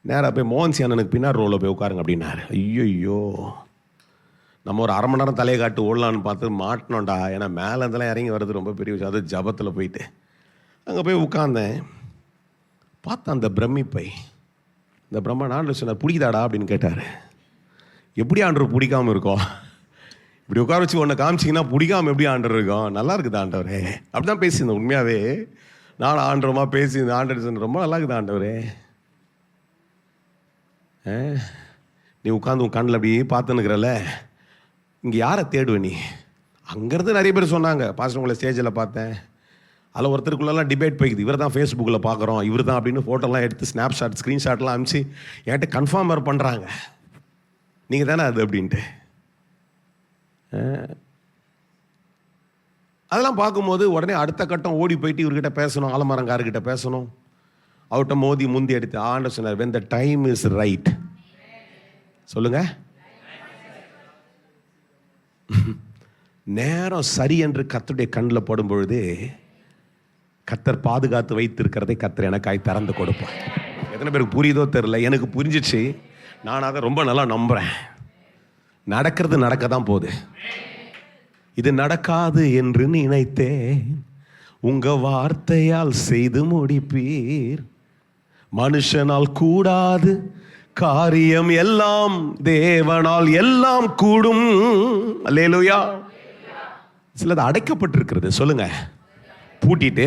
நேராக போய் மோகன்சி அண்ணனுக்கு பின்னாடி ரோவில் போய் உட்காருங்க அப்படின்னாரு. ஐயோ, நம்ம ஒரு 1/2 மணி நேரம் தலையை காட்டு ஓடலான்னு பார்த்து மாட்டினோண்டா. ஏன்னா மேலே இருந்தெல்லாம் இறங்கி வர்றது ரொம்ப பெரிய விஷயம். அது ஜபத்தில் போயிட்டு அங்கே போய் உட்காந்தேன். பார்த்தா அந்த பிரமிப்பை, இந்த பிரம்மன் ஆண்டவர் சொன்னார், பிடிக்குதாடா அப்படின்னு கேட்டார். எப்படி ஆண்டவர் பிடிக்காமல் இருக்கோம்? இப்படி உட்கார வச்சு ஒன்றை காமிச்சிங்கன்னா பிடிக்காமல் எப்படி ஆண்டவர் இருக்கும்? நல்லா இருக்குது ஆண்டவரே அப்படி தான் பேசியிருந்தேன். உண்மையாகவே நான் ஆண்டவரமா பேசியிருந்தேன். ஆண்டவர் சொன்ன ரொம்ப நல்லா இருக்குது ஆண்டவரே. நீ உட்காந்து உன் கண்ணில் அப்படி பார்த்துன்னுக்கிறல்ல, இங்கே யாரை தேடுவ நீ? அங்கேருந்து நிறைய பேர் சொன்னாங்க, பாஸ்டர் உங்களை ஸ்டேஜில் பார்த்தேன். அதில் ஒருத்தருக்குள்ளெல்லாம் டிபேட் போய்க்குது. இவர் தான் ஃபேஸ்புக்கில் பார்க்குறோம், இவர் தான் அப்படின்னு ஃபோட்டோலாம் எடுத்து ஸ்னாப்ஷாட் ஸ்க்ரீன்ஷாட்லாம் அனுப்பிச்சு என்கிட்ட கன்ஃபார்ம் பண்ணுறாங்க, நீங்கள் தானே அது அப்படின்ட்டு. அதெல்லாம் பார்க்கும்போது உடனே அடுத்த கட்டம் ஓடி போயிட்டு இவர்கிட்ட பேசணும், ஆலமரங்காருக்கிட்ட பேசணும். அவர்கிட்ட மோதி முந்தி எடுத்து ஆண்டவர் சொன்னார், when the time is right. சொல்லுங்க, நேரம் சரி என்று கர்த்தருடைய கண்ணில் படும் பொழுது கர்த்தர் பாதுகாத்து வைத்திருக்கிறதை கர்த்தர் எனக்காய் திறந்து கொடுப்பார். எத்தனை பேருக்கு புரியுதோ தெரியல, எனக்கு புரிஞ்சிச்சு. நான் அதை ரொம்ப நல்லா நம்புகிறேன். நடக்கிறது நடக்க தான் போகுது. இது நடக்காது என்று நினைத்தேன், உங்க வார்த்தையால் செய்து முடிப்பீர். மனுஷனால் கூடாது காரியம் எல்லாம் தேவனால் எல்லாம் கூடும். அல்லேலூயா. சிலது அடைக்கப்பட்டிருக்கிறது. சொல்லுங்க, பூட்டிட்டு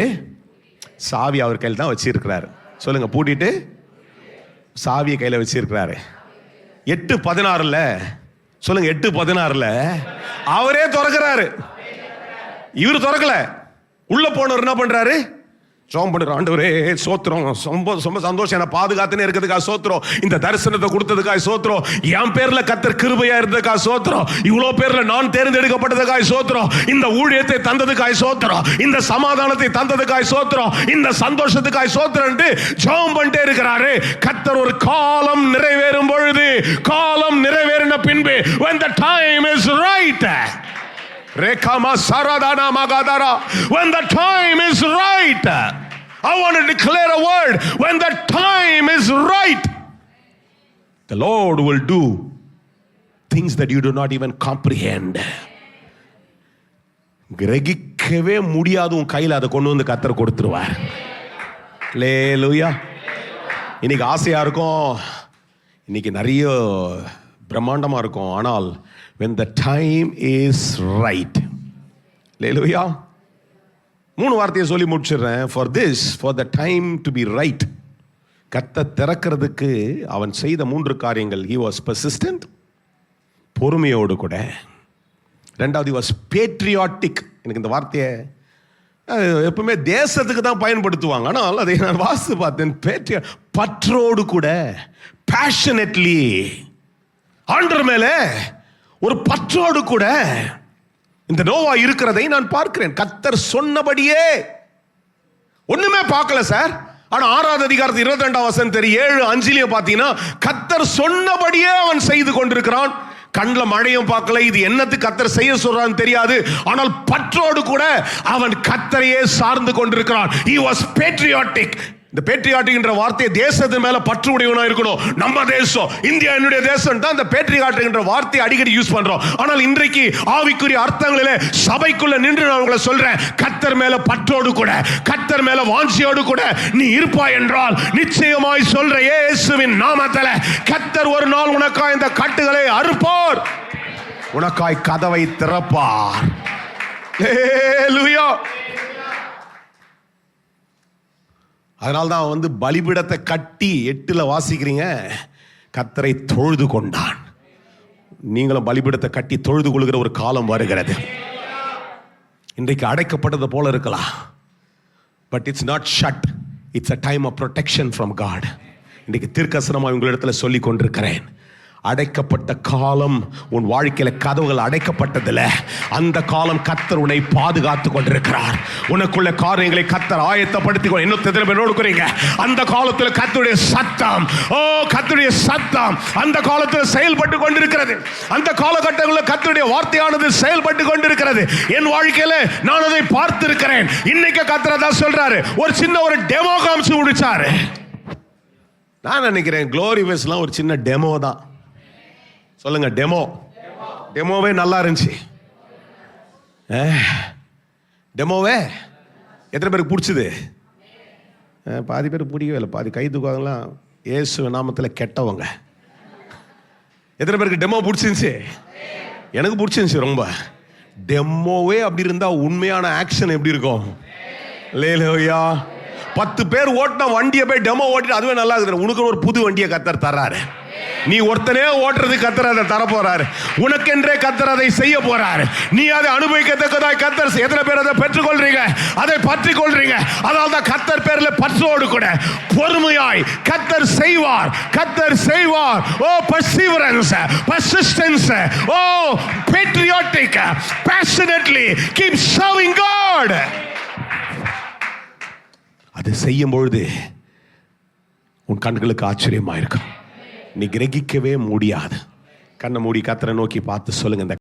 சாவி அவர் கையில் தான் வச்சிருக்கிறாரு. சொல்லுங்க, பூட்டிட்டு சாவியை கையில் வச்சிருக்கிறாரு. 8:16 சொல்லுங்க, 8:16 அவரே திறக்கிறாரு. இவர் திறக்கல. உள்ள போனவர் என்ன பண்றாரு? ஜெபம் பண்றாரு. ஆண்டவரே சோத்திரம், ரொம்ப சந்தோஷம், என்ன பாதுகாத்துனே இருக்கிறதுக்காக சோத்திரம், இந்த தரிசனத்தை கொடுத்ததுக்காக சோத்திரம், என் பேர்ல கர்த்தர் கிருபையா இருந்ததுக்காக சோத்திரம், இவ்வளவு பேர்ல நான் தேர்ந்தெடுக்கப்பட்டதுக்காக சோத்திரம், இந்த ஊழியத்தை தந்ததுக்காக சோத்திரம், இந்த சமாதானத்தை தந்ததுக்காக சோத்திரம், இந்த சந்தோஷத்துக்காக சோத்திரம் ஜெபம் பண்ணிட்டே இருக்கிறாரு. கர்த்தர் ஒரு காலம் நிறைவேறும் பொழுது, காலம் நிறைவேறின பின்பு, when the time is right, Rekama Saradana Magadara, when the time is right, I want to declare a word, when the time is right, the Lord will do things that you do not even comprehend. கிரகிக்கவே முடியாது உன் கையில் அதை கொண்டு வந்து கர்த்தர் கொடுத்துருவார். அல்லேலூயா. இன்னைக்கு ஆசையா இருக்கும், இன்னைக்கு நிறைய பிரம்மாண்டமா இருக்கும். ஆனால் when the time is right, அல்லேலூயா. 3 வார்த்தையை சொல்லி முடிச்சிடுறேன். for the time to be right, கர்த்தர் திறக்கிறதுக்கு அவன் செய்த 3 காரியங்கள். he was persistent, பொறுமையோடு கூட. 2வது was patriotic. எனக்கு இந்த வார்த்தையை எப்பவுமே தேசத்துக்கு தான் பயன்படுத்துவாங்க, ஆனால் அதை நான் வாசித்து பார்த்தேன். பற்றோடு கூட, passionately, ஆண்டவர் மேலே ஒரு பற்றோடு கூட இந்த நோவா இருக்கிறதை நான் பார்க்கிறேன். கர்த்தர் சொன்னபடியே ஒண்ணுமே பார்க்கல சார். ஆனா 6வது அதிகாரத்து 22ஆம் வசனம் 7:5 பார்த்தீங்கன்னா, கர்த்தர் சொன்னபடியே அவன் செய்து கொண்டிருக்கிறான். கண்ணில் மழையும் பார்க்கல, இது என்னத்துக்கு கர்த்தர் செய்ய சொல்றான்னு தெரியாது. ஆனால் பற்றோடு கூட அவன் கர்த்தரையே சார்ந்து கொண்டிருக்கிறான். he was patriotic. இந்த பேட்ரியாட்டிக் என்ற வார்த்தை தேசத்தின் மேல பற்று உடையவனா இருக்கணும். நம்ம தேசம், இந்தியா என்னுடைய தேசம் தான் இந்த பேட்ரியாட்டிக் என்ற வார்த்தையை அடிக்கடி யூஸ் பண்றோம். ஆனால் இன்றைக்கு ஆவிக்குரிய அர்த்தங்களிலே சபைக்குள்ள நின்று நான் உங்களை சொல்றேன், கர்த்தர் மேல பற்றோடு கூட, கர்த்தர் மேல வாஞ்சியோடு கூட நீ இருப்பாய் என்றால், நிச்சயமாய் சொல்ற இயேசுவின் நாமத்திலே கர்த்தர் ஒரு நாள் உனக்காய் இந்த கட்டுகளை அறுப்பார், உனக்காய் கதவை திறப்பார். ஹல்லேலூயா. அதனால்தான் பலிபீடத்தை கட்டி 8 வாசிக்கிறீங்க, கர்த்தரை தொழுது கொண்டான். நீங்களும் பலிபீடத்தை கட்டி தொழுது கொள்கிற ஒரு காலம் வருகிறது. இன்றைக்கு அடைக்கப்பட்டது போல இருக்கலாம், but it's not shut. It's a time of protection from God. இன்னைக்கு தீர்க்கதரிசனமாக உங்களிடத்துல சொல்லி கொண்டிருக்கிறேன். அடைக்கப்பட்ட காலம், உன் வாழ்க்கையில கதவுகள் அடைக்கப்பட்டதில்ல. அந்த காலம் கர்த்தர் உன்னை பாதுகாத்து கொண்டிருக்கிறார். உனக்குள்ள காரியங்களை கர்த்தர் ஆயத்தப்படுத்தி என்னோடு அந்த காலத்தில் கர்த்தருடைய சத்தம், கர்த்தருடைய சத்தம் அந்த காலத்தில் செயல்பட்டு கொண்டிருக்கிறது. அந்த காலகட்டங்களில் கர்த்தருடைய வார்த்தையானது செயல்பட்டு கொண்டிருக்கிறது. என் வாழ்க்கையில நான் அதை பார்த்திருக்கிறேன். இன்னைக்கு கர்த்தர் தான் சொல்றாரு, ஒரு சின்ன ஒரு டெமோ காமிச்சு முடிச்சாரு. நான் நினைக்கிறேன் க்ளோரி வெஸ்ட்லாம் ஒரு சின்ன டெமோ தான். சொல்லுங்க, டெமோவே நல்லா இருந்துச்சு. டெமோவே எத்தனை பேருக்கு பிடிச்சது? பாதி பேர் பிடிக்கவே இல்லை, பாதி கை தூக்குவாங்களாம். இயேசு நாமத்தில் கெட்டவங்க. எத்தனை பேருக்கு டெமோ பிடிச்சிருந்துச்சு? எனக்கு பிடிச்சிருந்துச்சு ரொம்ப. டெமோவே அப்படி இருந்தா உண்மையான ஆக்ஷன் எப்படி இருக்கும்? லேலோயா. 10 பேர் ஓட்டின வண்டியை போய் டெமோ ஓட்டிட்டு அதுவே நல்லா இருக்குது. உனக்கு ஒரு புது வண்டியை கர்த்தர் தர்றாரு. நீ ஒருத்தனே ஓட்டுறது கர்த்தர் அதை தர போறாரு. உனக்கென்றே கர்த்தர் அதை செய்ய போறாரு. நீ அதை அனுபவிக்கத்தக்கதாய் கர்த்தர். எத்தனை பேர் அதை பெற்றுக்கொள்றீங்க, அதை பற்றி கொள்றீங்க? அதனால தான் கர்த்தர் பேர்ல பற்றோடு கூட பொறுமையாய் கர்த்தர் செய்வார், கர்த்தர் செய்வார். ஓ perseverance, persistence, ஓ patriotic, passionately keep serving God. அது செய்யும் பொழுது உன் கண்களுக்கு ஆச்சரியமா இருக்கும். நீ கிரகிக்கவே முடியாது. கண்ணை மூடி கர்த்தரை நோக்கி பார்த்து சொல்லுங்க, இந்த